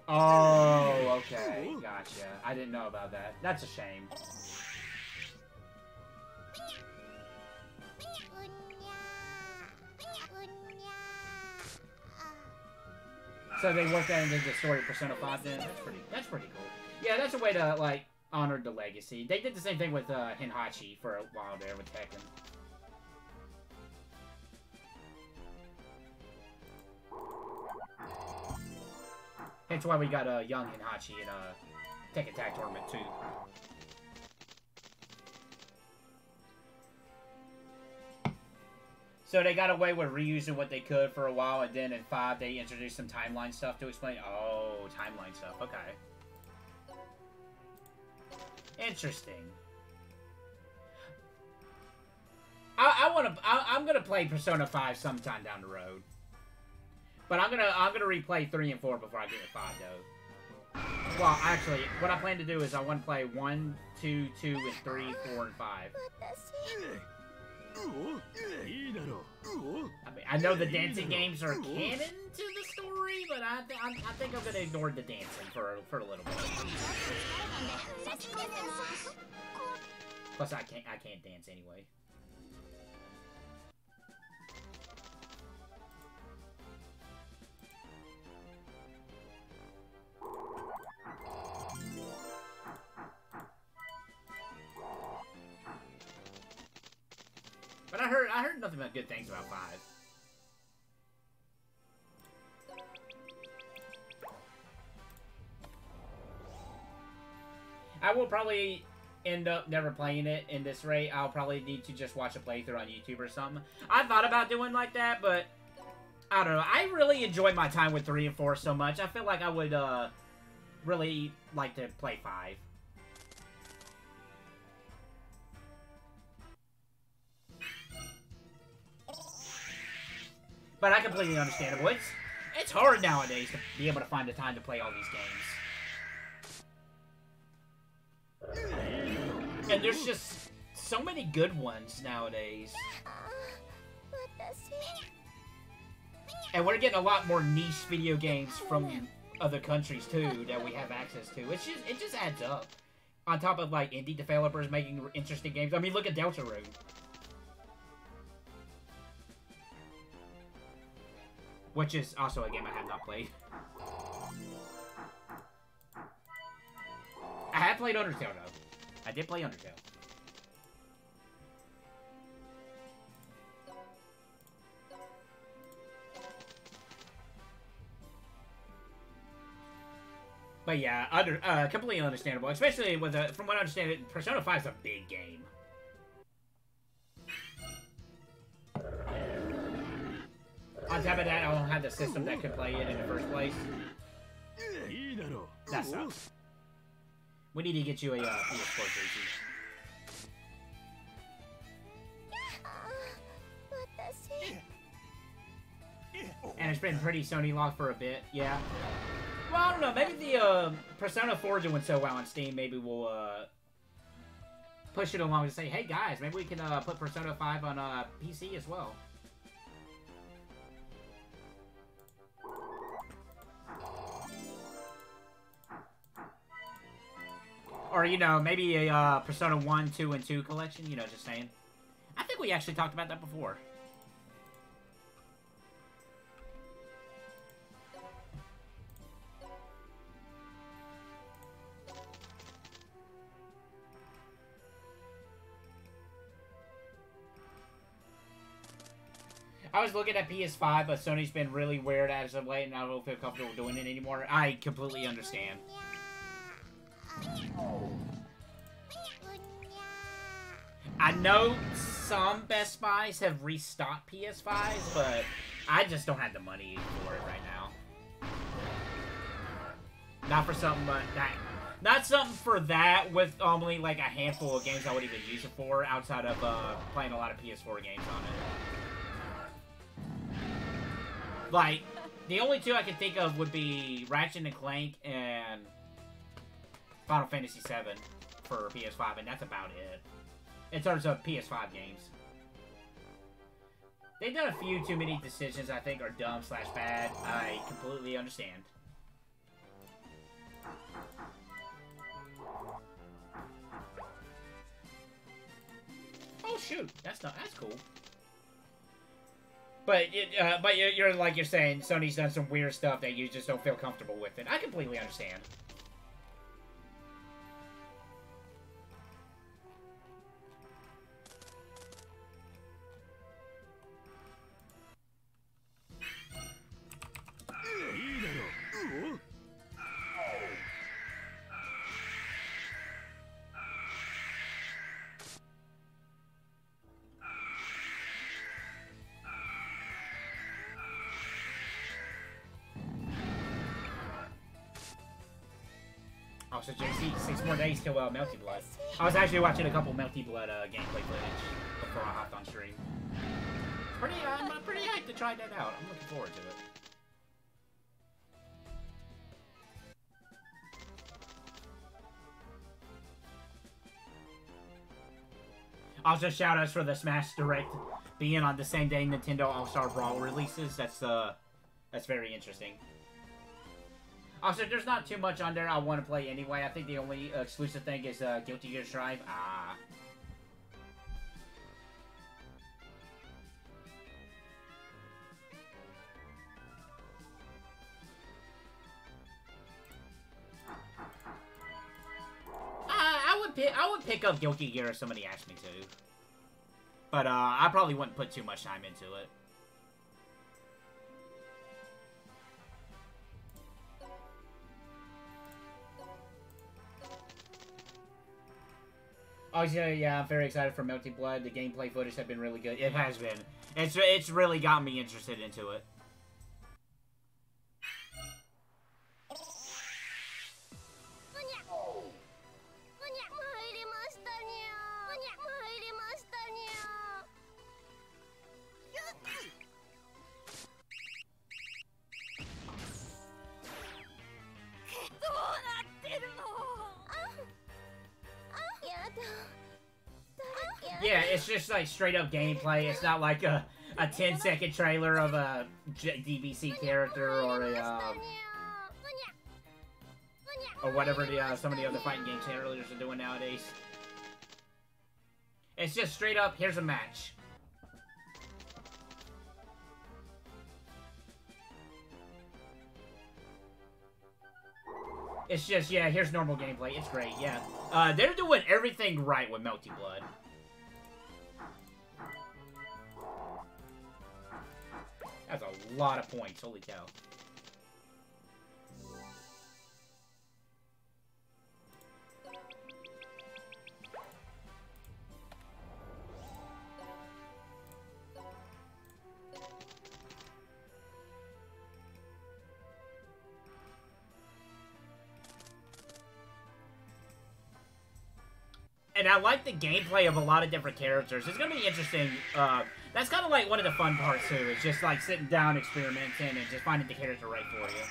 S1: Oh, okay. Gotcha. I didn't know about that. That's a shame. So they worked that into the story of Persona 5 then? That's pretty cool. Yeah, that's a way to, like, honor the legacy. They did the same thing with Hinhachi for a while there with Tekken. That's why we got young Hinhachi in Tekken Tag Tournament 2. So they got away with reusing what they could for a while, and then in 5 they introduced some timeline stuff to explain. Oh, timeline stuff. Okay. Interesting. I'm gonna play Persona 5 sometime down the road. But I'm gonna replay 3 and 4 before I get to 5 though. Well, actually, what I plan to do is I want to play 1, 2, 2, and 3, 4, and 5. I mean, I know the dancing games are canon to the story, but I think I'm gonna ignore the dancing for a little bit. Plus, I can't dance anyway. But I heard nothing but good things about 5. I will probably end up never playing it in this rate. I'll probably need to just watch a playthrough on YouTube or something. I thought about doing like that, but I don't know. I really enjoyed my time with 3 and 4 so much. I feel like I would really like to play 5. But I completely understandable. It's hard nowadays to be able to find the time to play all these games. And there's just so many good ones nowadays. And we're getting a lot more niche video games from other countries too that we have access to. It just adds up. On top of like indie developers making interesting games. I mean, look at Deltarune. Which is also a game I have not played. I have played Undertale, though. I did play Undertale. But yeah, completely understandable. Especially with, from what I understand, Persona 5 is a big game. On top of that, I don't have the system that could play it in the first place. That sucks. We need to get you a PS4 JC. And it's been pretty Sony locked for a bit, yeah. Well, I don't know, maybe the Persona 4 doing so well on Steam, maybe we'll push it along and say, hey guys, maybe we can put Persona 5 on PC as well. Or, you know, maybe a Persona 1, 2, and 2 collection, you know, just saying. I think we actually talked about that before. I was looking at PS5, but Sony's been really weird as of late, and I don't feel comfortable doing it anymore. I completely understand. I know some Best Buys have restocked PS5s, but I just don't have the money for it right now. Not for something like that. Not something for that with only like a handful of games I would even use it for outside of playing a lot of PS4 games on it. Like, the only two I can think of would be Ratchet and Clank and Final Fantasy VII for PS5, and that's about it. In terms of PS5 games. They've done a few too many decisions I think are dumb/bad. I completely understand. Oh shoot, that's cool. But you're like you're saying, Sony's done some weird stuff that you just don't feel comfortable with it. I completely understand. so JC, 6 more days till Melty Blood. I was actually watching a couple Melty Blood gameplay footage before I hopped on stream. I'm pretty hyped to try that out. I'm looking forward to it. Also, shoutouts for the Smash Direct being on the same day Nintendo All-Star Brawl releases. That's very interesting. Also, there's not too much on there I want to play anyway. I think the only exclusive thing is Guilty Gear Strive. I would pick up Guilty Gear if somebody asked me to. But I probably wouldn't put too much time into it. Oh yeah, I'm very excited for Melty Blood. The gameplay footage have been really good. It has been. It's really got me interested into it. Yeah, it's just like straight up gameplay. It's not like a 10-second trailer of a DBC character or a or whatever some of the other fighting game trailers are doing nowadays. It's just straight up, here's a match. It's just, yeah, here's normal gameplay. It's great, yeah. They're doing everything right with Melty Blood. That's a lot of points, holy cow. And I like the gameplay of a lot of different characters. It's gonna be interesting. That's kind of like one of the fun parts too. It's just like sitting down, experimenting, and just finding the character right for you.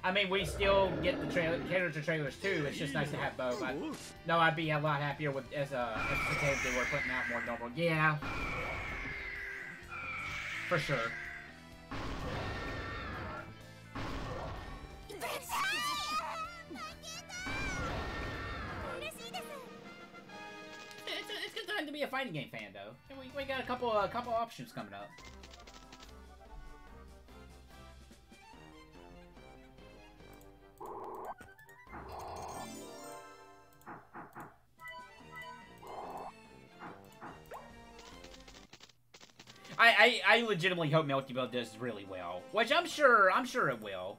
S1: I mean, we still get the character trailers too. It's just nice to have both. No, I'd be a lot happier with if they were putting out more normal. Yeah, for sure. It's a good time to be a fighting game fan, though. And we got a couple options coming up. I legitimately hope Melty Blood does really well, which I'm sure it will.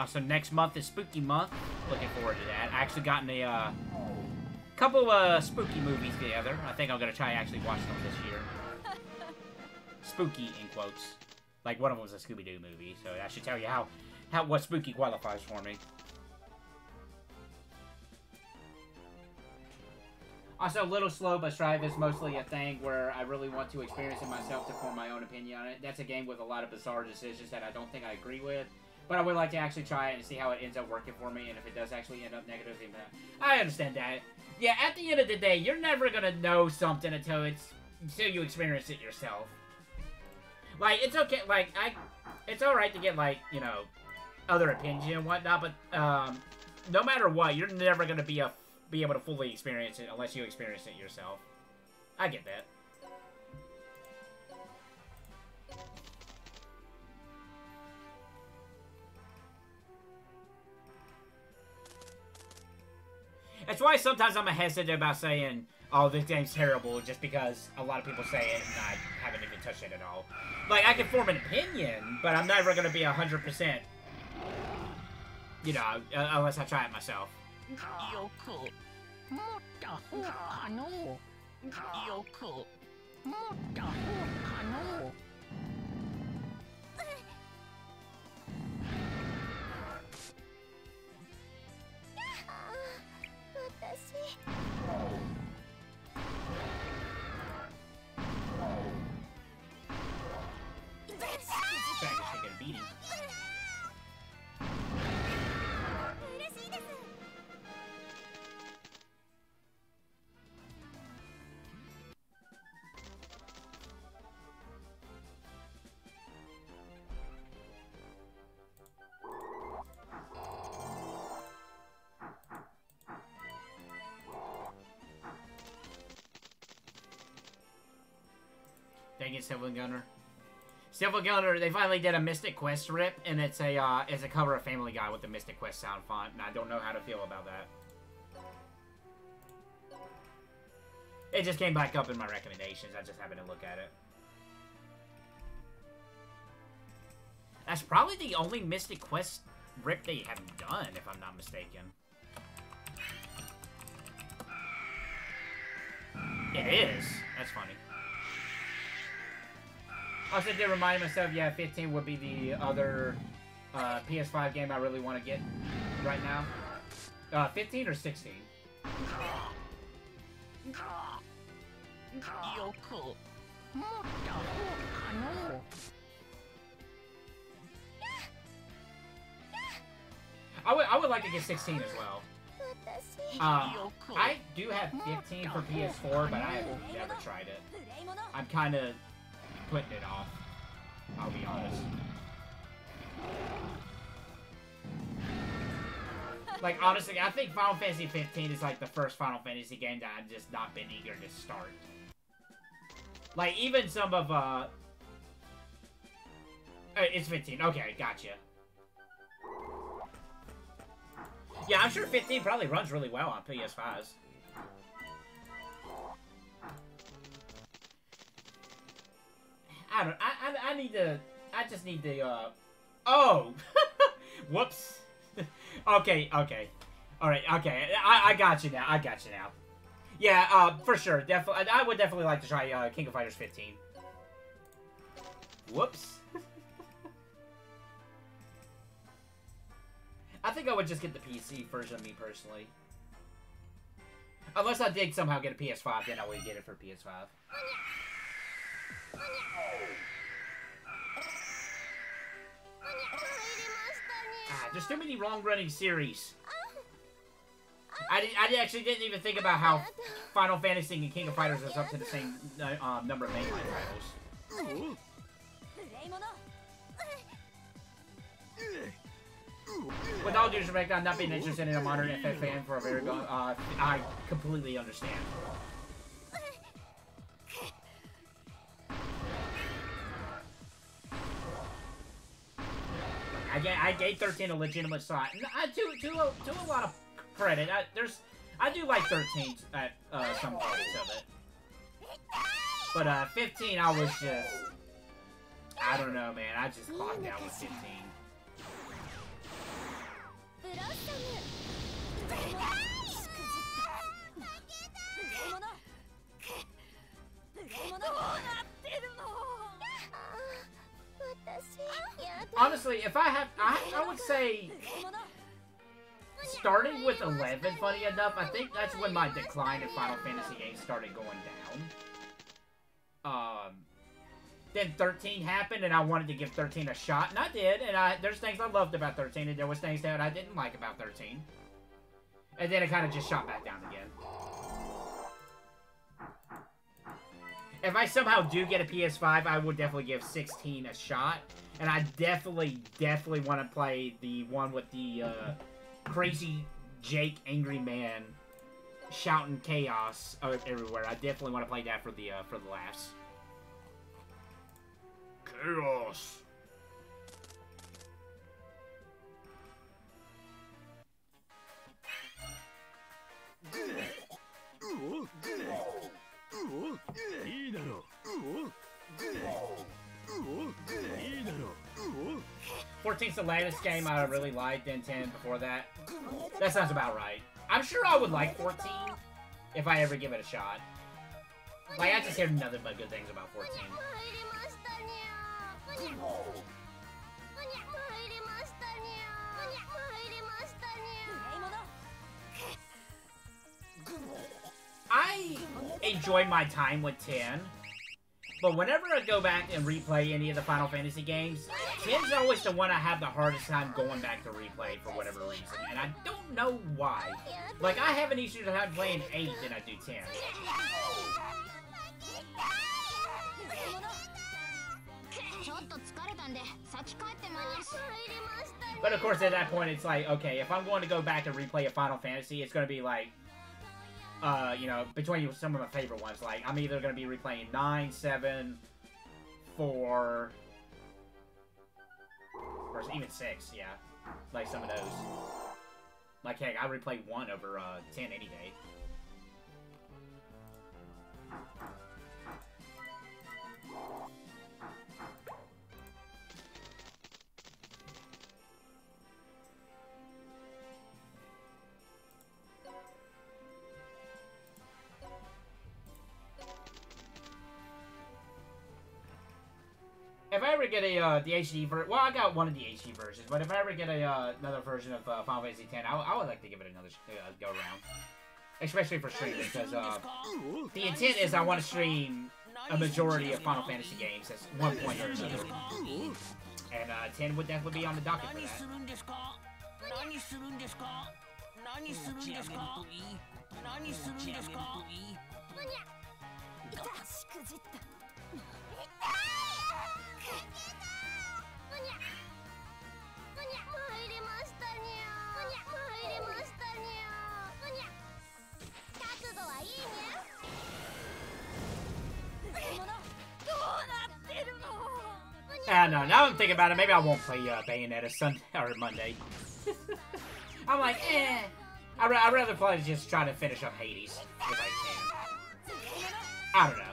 S1: So next month is Spooky Month. Looking forward to that. I actually gotten a couple spooky movies together. I think I'm gonna try actually watching them this year. Spooky in quotes. Like one of them was a Scooby-Doo movie, so that should tell you what spooky qualifies for me. Also, a little slow, but Strive is mostly a thing where I really want to experience it myself to form my own opinion on it. That's a game with a lot of bizarre decisions that I don't think I agree with. But I would like to actually try it and see how it ends up working for me, and if it does actually end up negatively, I understand that. Yeah, at the end of the day, you're never gonna know something until you experience it yourself. Like, it's okay, like, it's alright to get, like, you know, other opinions and whatnot, but, no matter what, you're never gonna be able to fully experience it unless you experience it yourself. I get that. That's why sometimes I'm hesitant about saying, oh, this game's terrible, just because a lot of people say it and I haven't even touched it at all. Like, I can form an opinion, but I'm never going to be 100%, you know, unless I try it myself. Dang it, Silver Gunner. Silver Gunner, they finally did a Mystic Quest rip, and it's a cover of Family Guy with the Mystic Quest sound font, and I don't know how to feel about that. It just came back up in my recommendations. I just happened to look at it. That's probably the only Mystic Quest rip they have done, if I'm not mistaken. It is. That's funny. Also did remind myself, yeah, 15 would be the other PS5 game I really want to get right now. 15 or 16? I would like to get 16 as well. I do have 15 for PS4, but I have never tried it. I'm kind of putting it off, I'll be honest. Like, honestly, I think Final Fantasy 15 is like the first Final Fantasy game that I've just not been eager to start. Like, even some of, it's 15. Okay, gotcha. Yeah, I'm sure 15 probably runs really well on PS5s. I just need to, oh! Whoops. Okay. Alright, okay. I got you now. Yeah, for sure. Definitely, I would definitely like to try, King of Fighters 15. Whoops. I think I would just get the PC version, me personally. Unless I did somehow get a PS5, then I would get it for PS5. There's too many long-running series. I actually didn't even think about how Final Fantasy and King of Fighters is up to the same number of mainline titles. With all due respect, I'm not being interested in a modern FF fan for a very long. I completely understand. I gave 13 a legitimate shot. To a lot of credit, I do like 13 at some parts of it. But 15, I was just, I don't know, man. I just clocked out with 15. Honestly, if I would say starting with 11, funny enough, I think that's when my decline in Final Fantasy games started going down. Then 13 happened, and I wanted to give 13 a shot, and I did, and there's things I loved about 13, and there was things that I didn't like about 13. And then it kind of just shot back down again. if I somehow do get a PS5, I would definitely give 16 a shot. And I definitely want to play the one with the crazy Jake Angry Man shouting chaos everywhere. I definitely want to play that for the laughs. Chaos. Fourteen's the latest game I really liked, then 10 before that. That sounds about right. I'm sure I would like 14 if I ever give it a shot. Like, I just hear nothing but good things about 14. I enjoy my time with 10, but whenever I go back and replay any of the Final Fantasy games, 10's always the one I have the hardest time going back to replay for whatever reason, and I don't know why. Like, I have an easier time playing 8 than I do 10. But of course, at that point, it's like, okay, if I'm going to go back and replay a Final Fantasy, it's going to be like, you know, between some of my favorite ones. Like, I'm either going to be replaying 9, 7, 4, or even 6, yeah. Like, some of those. Like, heck, I replay 1 over 10 any day. If I ever get a the HD version, well, I got one of the HD versions, but if I ever get a another version of Final Fantasy X, I would like to give it another go around, especially for streaming, because the intent is I want to stream a majority of Final Fantasy games at one point or another, and 10 would definitely be on the docket for that. No, now I'm thinking about it, maybe I won't play Bayonetta Sunday or Monday. I'm like, eh. I'd rather play just try to finish up Hades if I can. I don't know.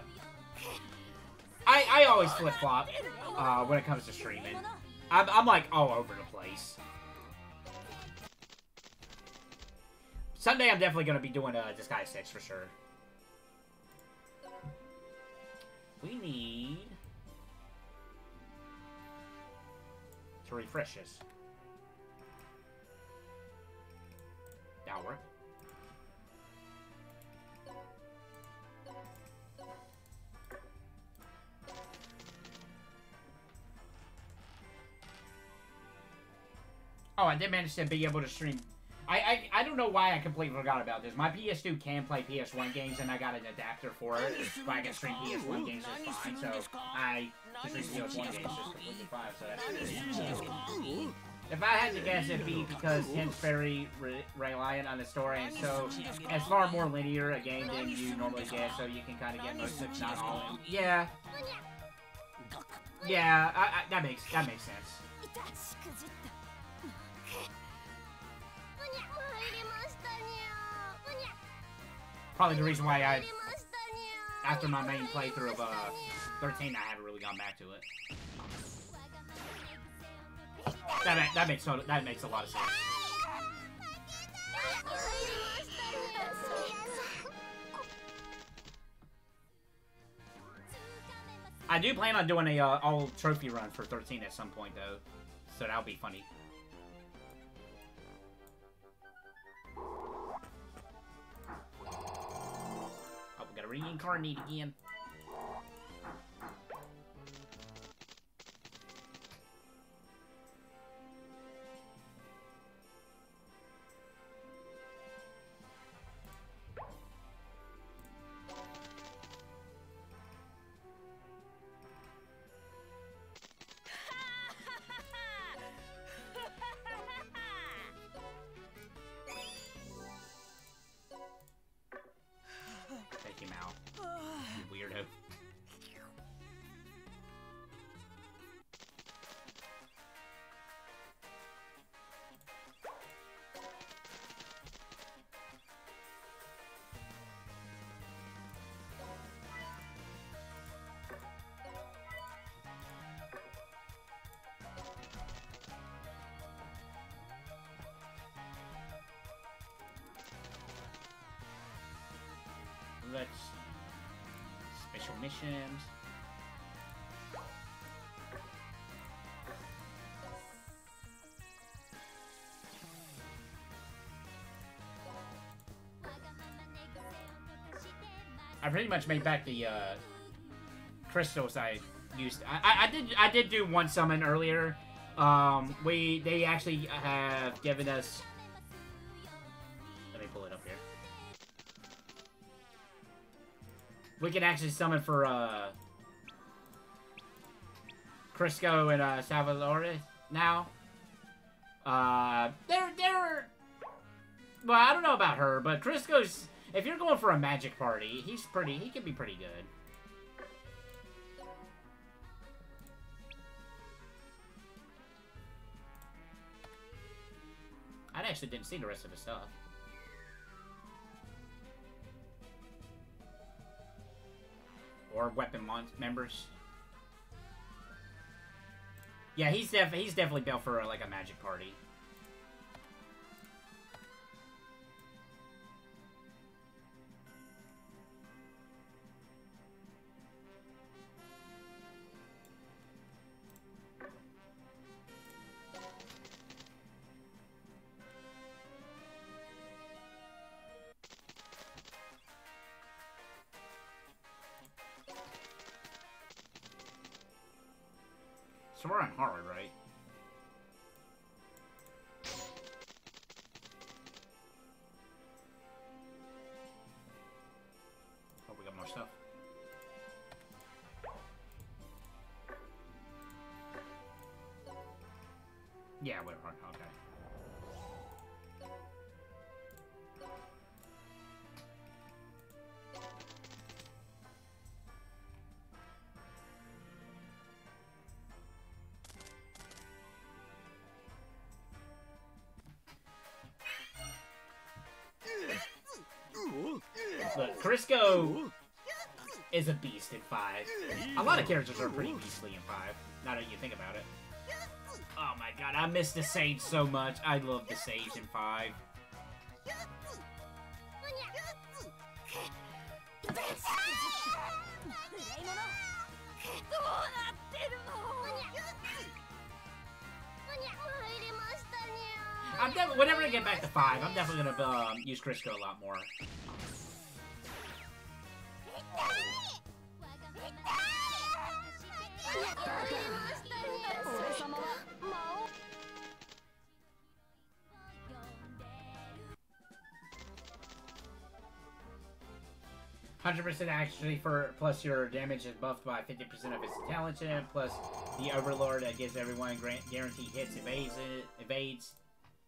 S1: I always flip-flop when it comes to streaming. I'm like all over the place. Sunday I'm definitely going to be doing Disgaea 6 for sure. We need to refresh this. That'll work. Oh, I did manage to be able to stream. I don't know why I completely forgot about this. My PS2 can play PS1 games, and I got an adapter for it, but I can stream PS1 games just fine. So I can stream PS1 games just completely fine. So that's good. If I had to guess, it'd be because 10's very reliant on the story, and so it's far more linear a game than you normally get. So you can kind of get most of it, not all in. Yeah. Yeah, that makes sense. Probably the reason why after my main playthrough of 13, I haven't really gone back to it. That makes a lot of sense. I do plan on doing a all trophy run for 13 at some point though, so that'll be funny. Oh, we gotta reincarnate again. let's... Special missions. I pretty much made back the crystals I used. I did do one summon earlier. They actually have given us. Let me pull it up here. We can actually summon for Crisco and Salvatore now. They're. Well, I don't know about her, but Crisco's. If you're going for a magic party, he can be pretty good. I actually didn't see the rest of his stuff. Or weapon members. Yeah, he's definitely built for like a magic party. So we're on hard, right? Oh, we got more stuff. Yeah, we're hard. Okay. Look, Crisco is a beast in 5. A lot of characters are pretty beastly in 5, now that you think about it. Oh my god, I miss the Sage so much. I love the Sage in 5. Whenever I get back to 5, I'm definitely gonna use Crisco a lot more. 100% actually plus your damage is buffed by 50% of its intelligence, plus the Overlord that gives everyone guaranteed hits evades.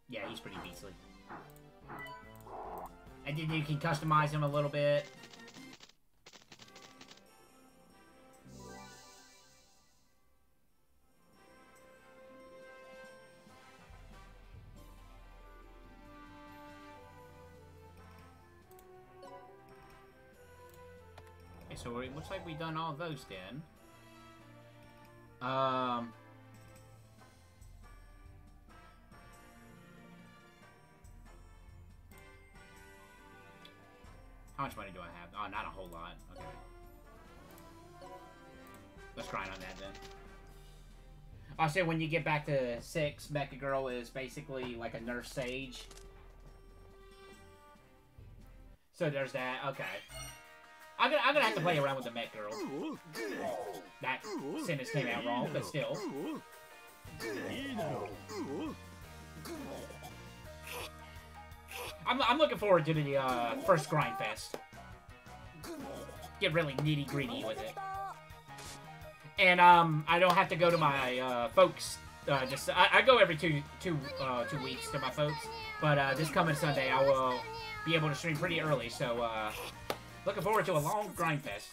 S1: Yeah, he's pretty beastly. And then you can customize him a little bit. Okay, so it looks like we've done all those then. How much money do I have? Oh, not a whole lot. Okay. Let's grind on that then. I'll say when you get back to 6, Mecha Girl is basically like a nerf Sage. So there's that. Okay. I'm gonna have to play around with the Mech Girl. That sentence came out wrong, but still. I'm looking forward to the first grind fest. Get really nitty gritty with it. And I don't have to go to my folks. I go every two weeks to my folks. But this coming Sunday I will be able to stream pretty early. So looking forward to a long grind fest.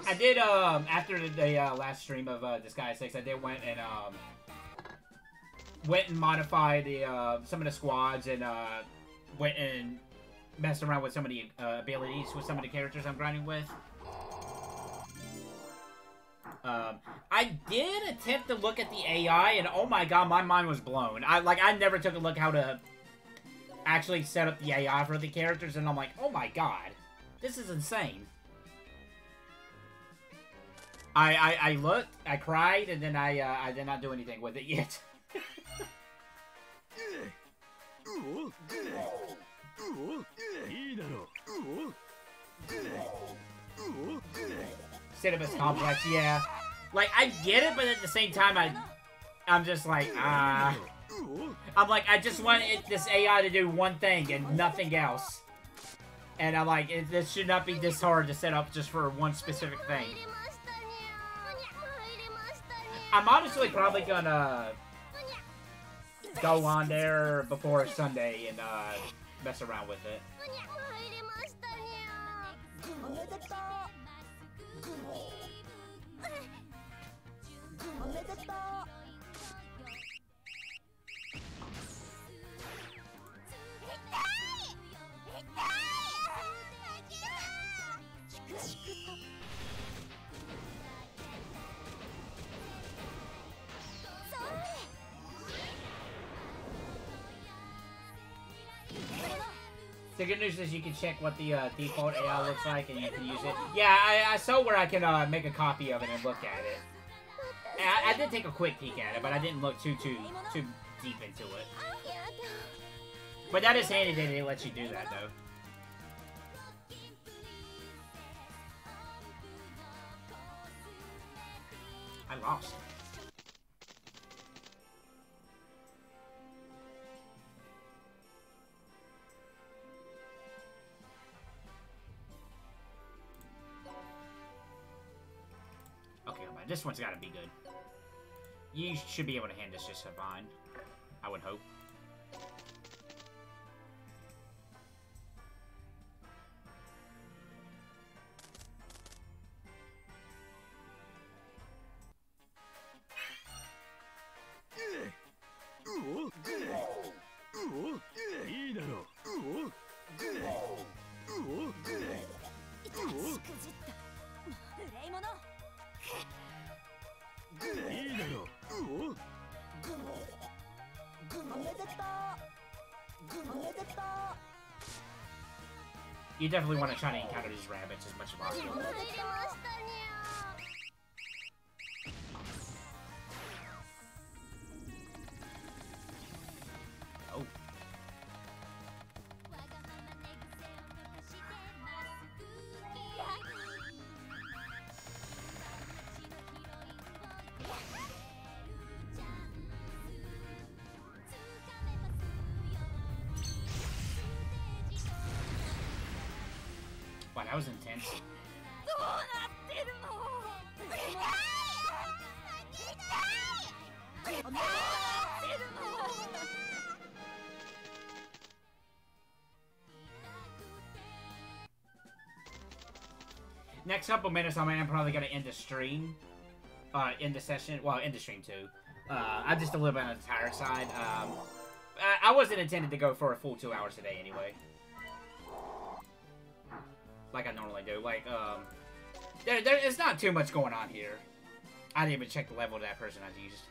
S1: I did, after the last stream of Disgaea 6, I did went and modify the some of the squads and went and messed around with some of the abilities with some of the characters I'm grinding with. I did attempt to look at the AI, and oh my god, my mind was blown. I never took a look how to actually set up the AI for the characters, and I'm like, oh my god, this is insane. I looked, I cried, and then I did not do anything with it yet. Cinemas complex, yeah. Like, I get it, but at the same time, I'm just like, I'm like, I just want this AI to do one thing and nothing else. And I'm like, this should not be this hard to set up just for one specific thing. I'm honestly probably gonna go on there before Sunday and mess around with it. The good news is you can check what the default AI looks like and you can use it. Yeah, I saw where I can make a copy of it and look at it. I did take a quick peek at it, but I didn't look too deep into it. But that is handy that it lets you do that, though. I lost. Okay, this one's gotta be good. You should be able to hand this just fine. I would hope. You definitely want to try to encounter these rabbits as much as possible. Oh. Wow, that was intense. Next couple minutes, I'm probably gonna end the stream. End the session. Well, end the stream too. I'm just a little bit on the tired side. I wasn't intended to go for a full 2 hours today anyway. Like I normally do. Like, there's not too much going on here. I didn't even check the level of that person I used.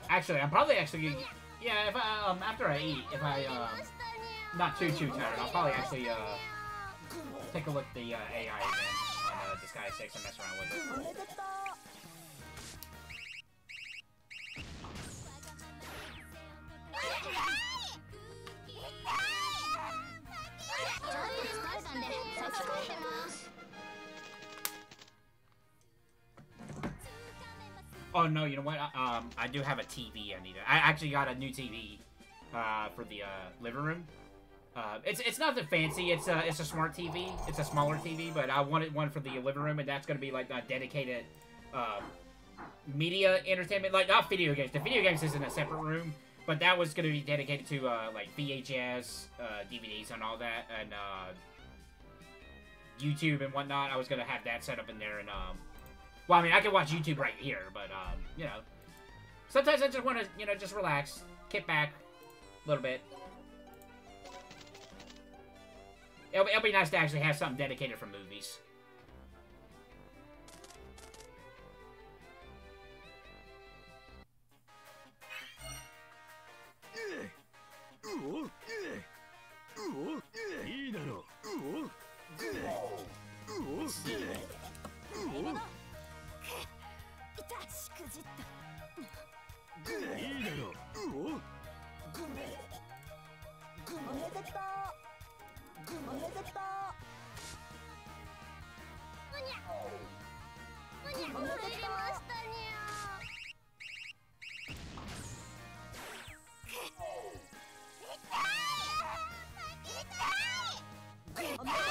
S1: Actually, I'm probably yeah, if I, after I eat, if I, not too tired, I'll probably actually, take a look at the, AI again on, Disgaea 6 and mess around with it. Oh no, you know what? I do have a TV I need. I actually got a new TV for the living room. It's nothing fancy. It's a smart TV. It's a smaller TV, but I wanted one for the living room, and that's gonna be like a dedicated media entertainment, like not video games. The video games is in a separate room, but that was gonna be dedicated to like VHS, DVDs, and all that, and YouTube and whatnot. I was gonna have that set up in there, and well, I mean, I can watch YouTube right here, but you know, sometimes I just want to, you know, just relax, kick back a little bit. It'll be nice to actually have something dedicated for movies.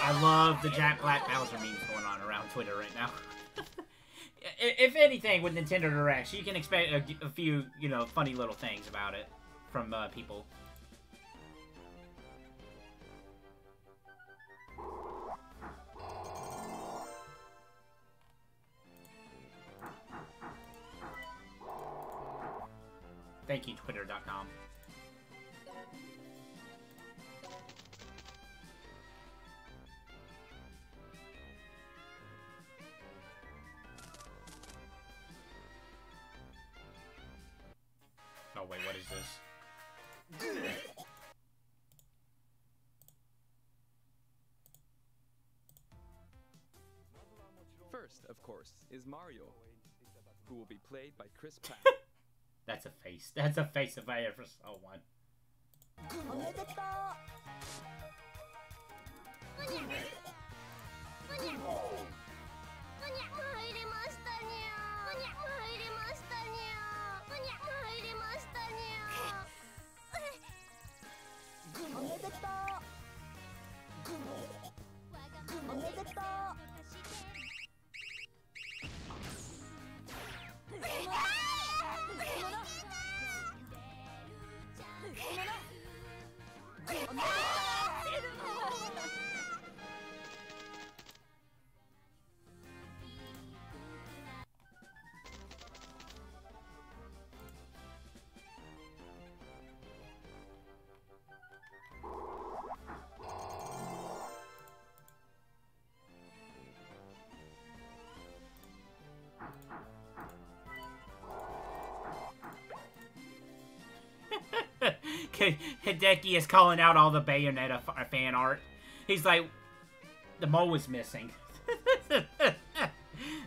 S1: I love the Jack Black Bowser memes going on around Twitter right now. If anything, with Nintendo Directs, you can expect a few, you know, funny little things about it from people. Thank you, Twitter.com. Oh wait, what is this?
S3: First, of course, is Mario, who will be played by Chris Pratt.
S1: That's a face. That's a face if I ever saw one. Hideki is calling out all the Bayonetta fan art. He's like, the mole is missing.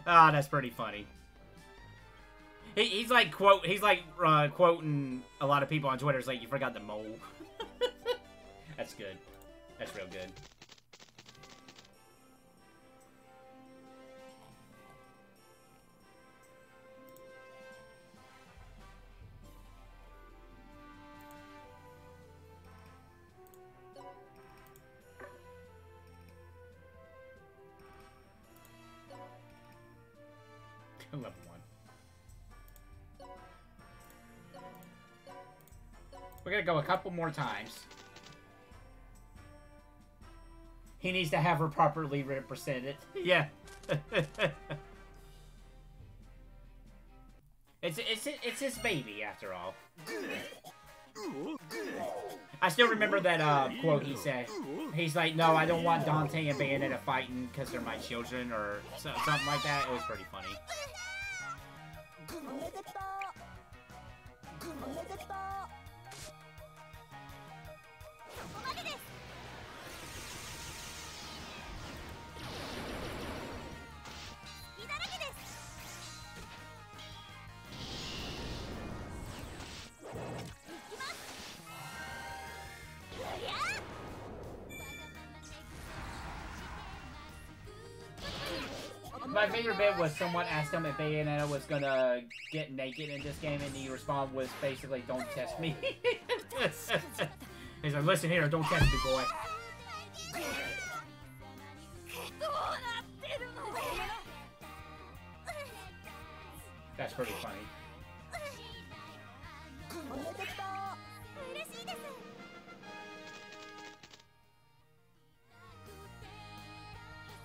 S1: Ah, that's pretty funny. He's like quoting a lot of people on Twitter. It's like, you forgot the mole. That's good. That's real good. 11-1. We're gonna go a couple more times. He needs to have her properly represented. Yeah. It's his baby after all. I still remember that quote he said. He's like, no, I don't want Dante and Bayonetta fighting because they're my children, or something like that. It was pretty funny. My favorite bit was someone asked him if Bayonetta was gonna get naked in this game, and he responded was basically, "Don't test me." He's like, listen here, don't test me, boy. That's pretty funny.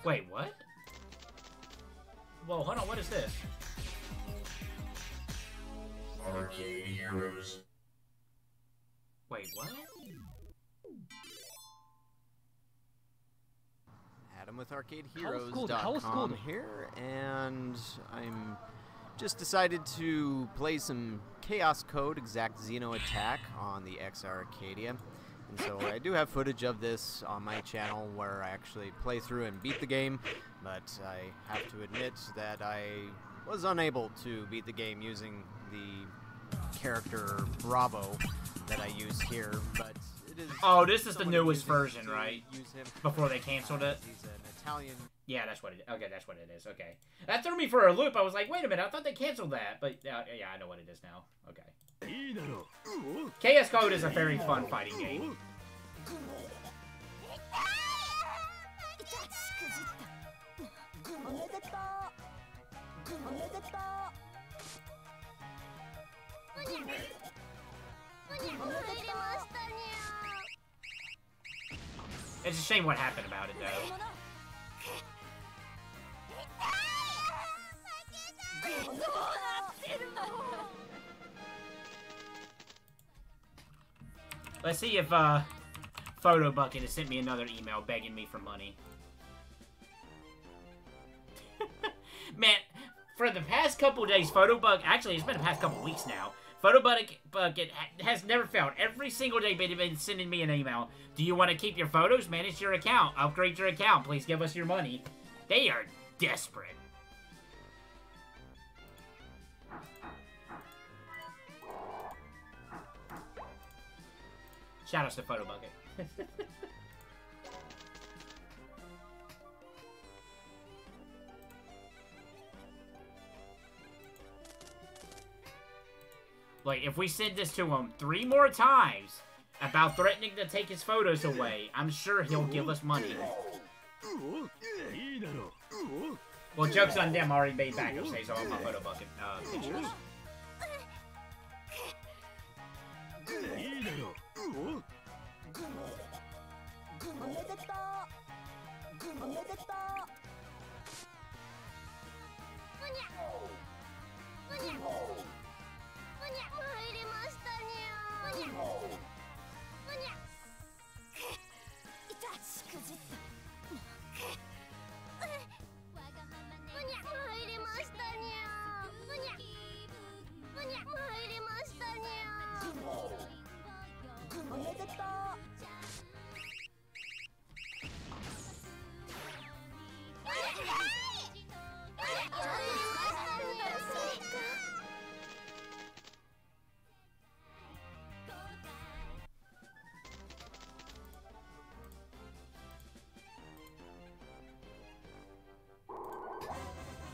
S1: Wait, what? Whoa, hold on, what is this?
S4: Arcade Heroes.
S1: Wait, what?
S5: Adam with ArcadeHeroes.com here, and I'm just decided to play some Chaos Code Exact Xeno Attack on the XR Arcadia. And so I do have footage of this on my channel where I actually play through and beat the game, but I have to admit that I was unable to beat the game using the character Bravo that I use here, but it is...
S1: Oh, this is the newest version, right?
S5: Use him.
S1: Before they canceled it?
S5: He's an Italian...
S1: Yeah, that's what it is. Okay, that's what it is. Okay. That threw me for a loop. I was like, wait a minute, I thought they canceled that. But, yeah, I know what it is now. Okay. KS Code is a very fun fighting game. It's a shame what happened about it, though. Let's see if Photo Bucket has sent me another email begging me for money. Man, for the past couple days, actually, it's been the past couple weeks now. Photo Bucket has never failed. Every single day, they've been sending me an email. Do you want to keep your photos? Manage your account. Upgrade your account. Please give us your money. They are desperate. Shoutouts to Photo Bucket. Like, if we send this to him 3 more times about threatening to take his photos away, I'm sure he'll give us money. Well, joke's on them, I already made backup saves on my Photo Bucket pictures.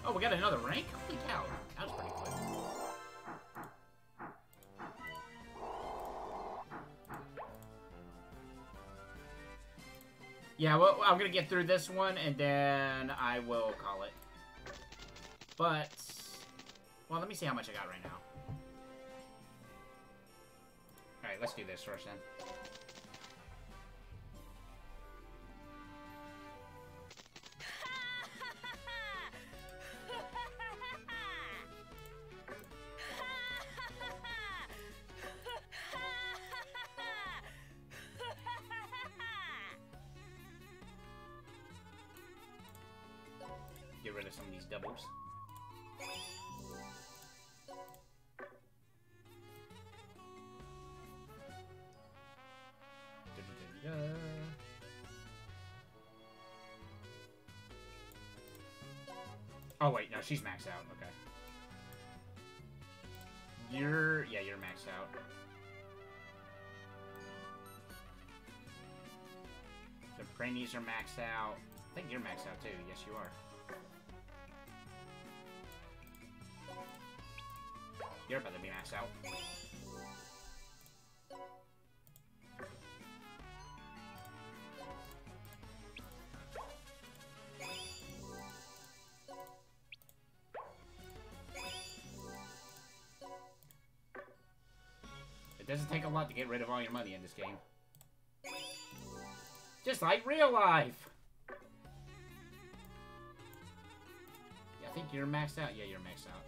S1: Oh, we got another rank? Holy cow. That was pretty quick. Yeah, well, I'm gonna get through this one, and then I will call it. But, well, let me see how much I got right now. Alright, let's do this first, then. Get rid of some of these doubles. Oh wait, no, she's maxed out. Okay. You're maxed out. The Brainies are maxed out. I think you're maxed out too. Yes, you are. You're about to be maxed out. doesn't take a lot to get rid of all your money in this game. Just like real life. Yeah, I think you're maxed out. Yeah, you're maxed out.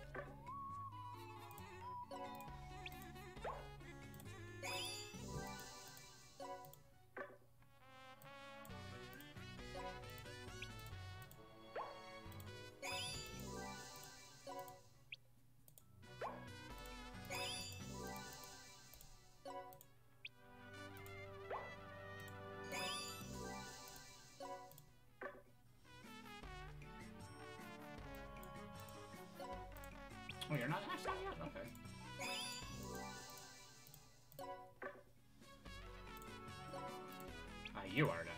S1: Oh, you're not maxed out yet? Okay. You are now.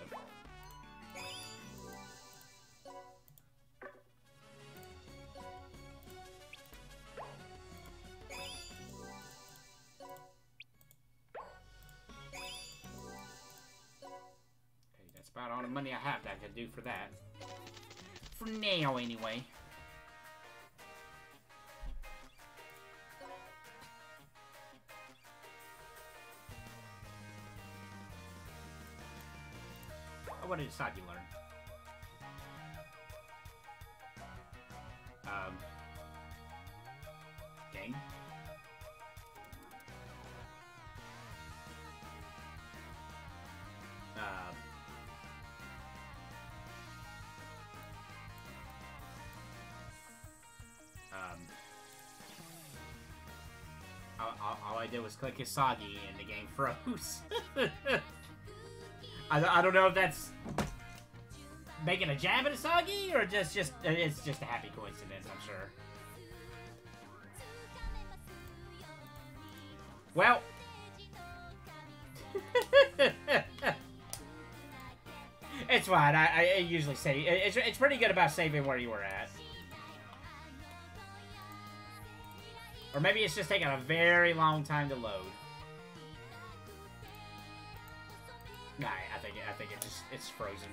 S1: Okay, that's about all the money I have that I can do for that. For now, anyway. What did Sagi learn? Gang? All I did was click Isagi and the game froze. I don't know if that's making a jab at Isagi or just it's just a happy coincidence, I'm sure. Well, it's fine. I usually say it's pretty good about saving where you were at, or maybe it's just taking a very long time to load. Nah, I think it's frozen.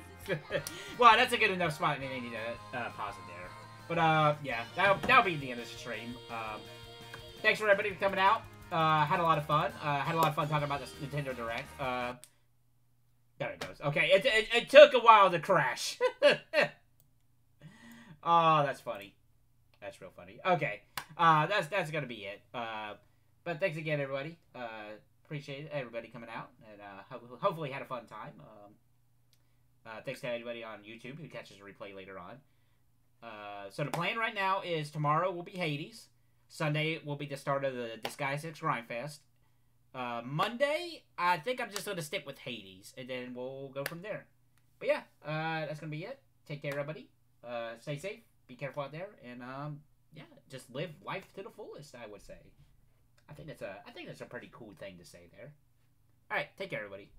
S1: Well, that's a good enough spot. I mean, they need to pause it there. But yeah, that'll be the end of the stream. Thanks for everybody for coming out. Had a lot of fun. Had a lot of fun talking about this Nintendo Direct. There it goes. Okay, it took a while to crash. Oh, that's funny. That's real funny. Okay, that's gonna be it. But thanks again, everybody. Appreciate everybody coming out, and hopefully had a fun time. Thanks to everybody on YouTube who catches a replay later on. So the plan right now is tomorrow will be Hades. Sunday will be the start of the Disgaea 6 Grindfest. Monday, I think I'm just going to stick with Hades, and then we'll go from there. But yeah, that's going to be it. Take care, everybody. Stay safe. Be careful out there, and yeah, just live life to the fullest, I would say. I think that's a pretty cool thing to say there. All right, take care, everybody.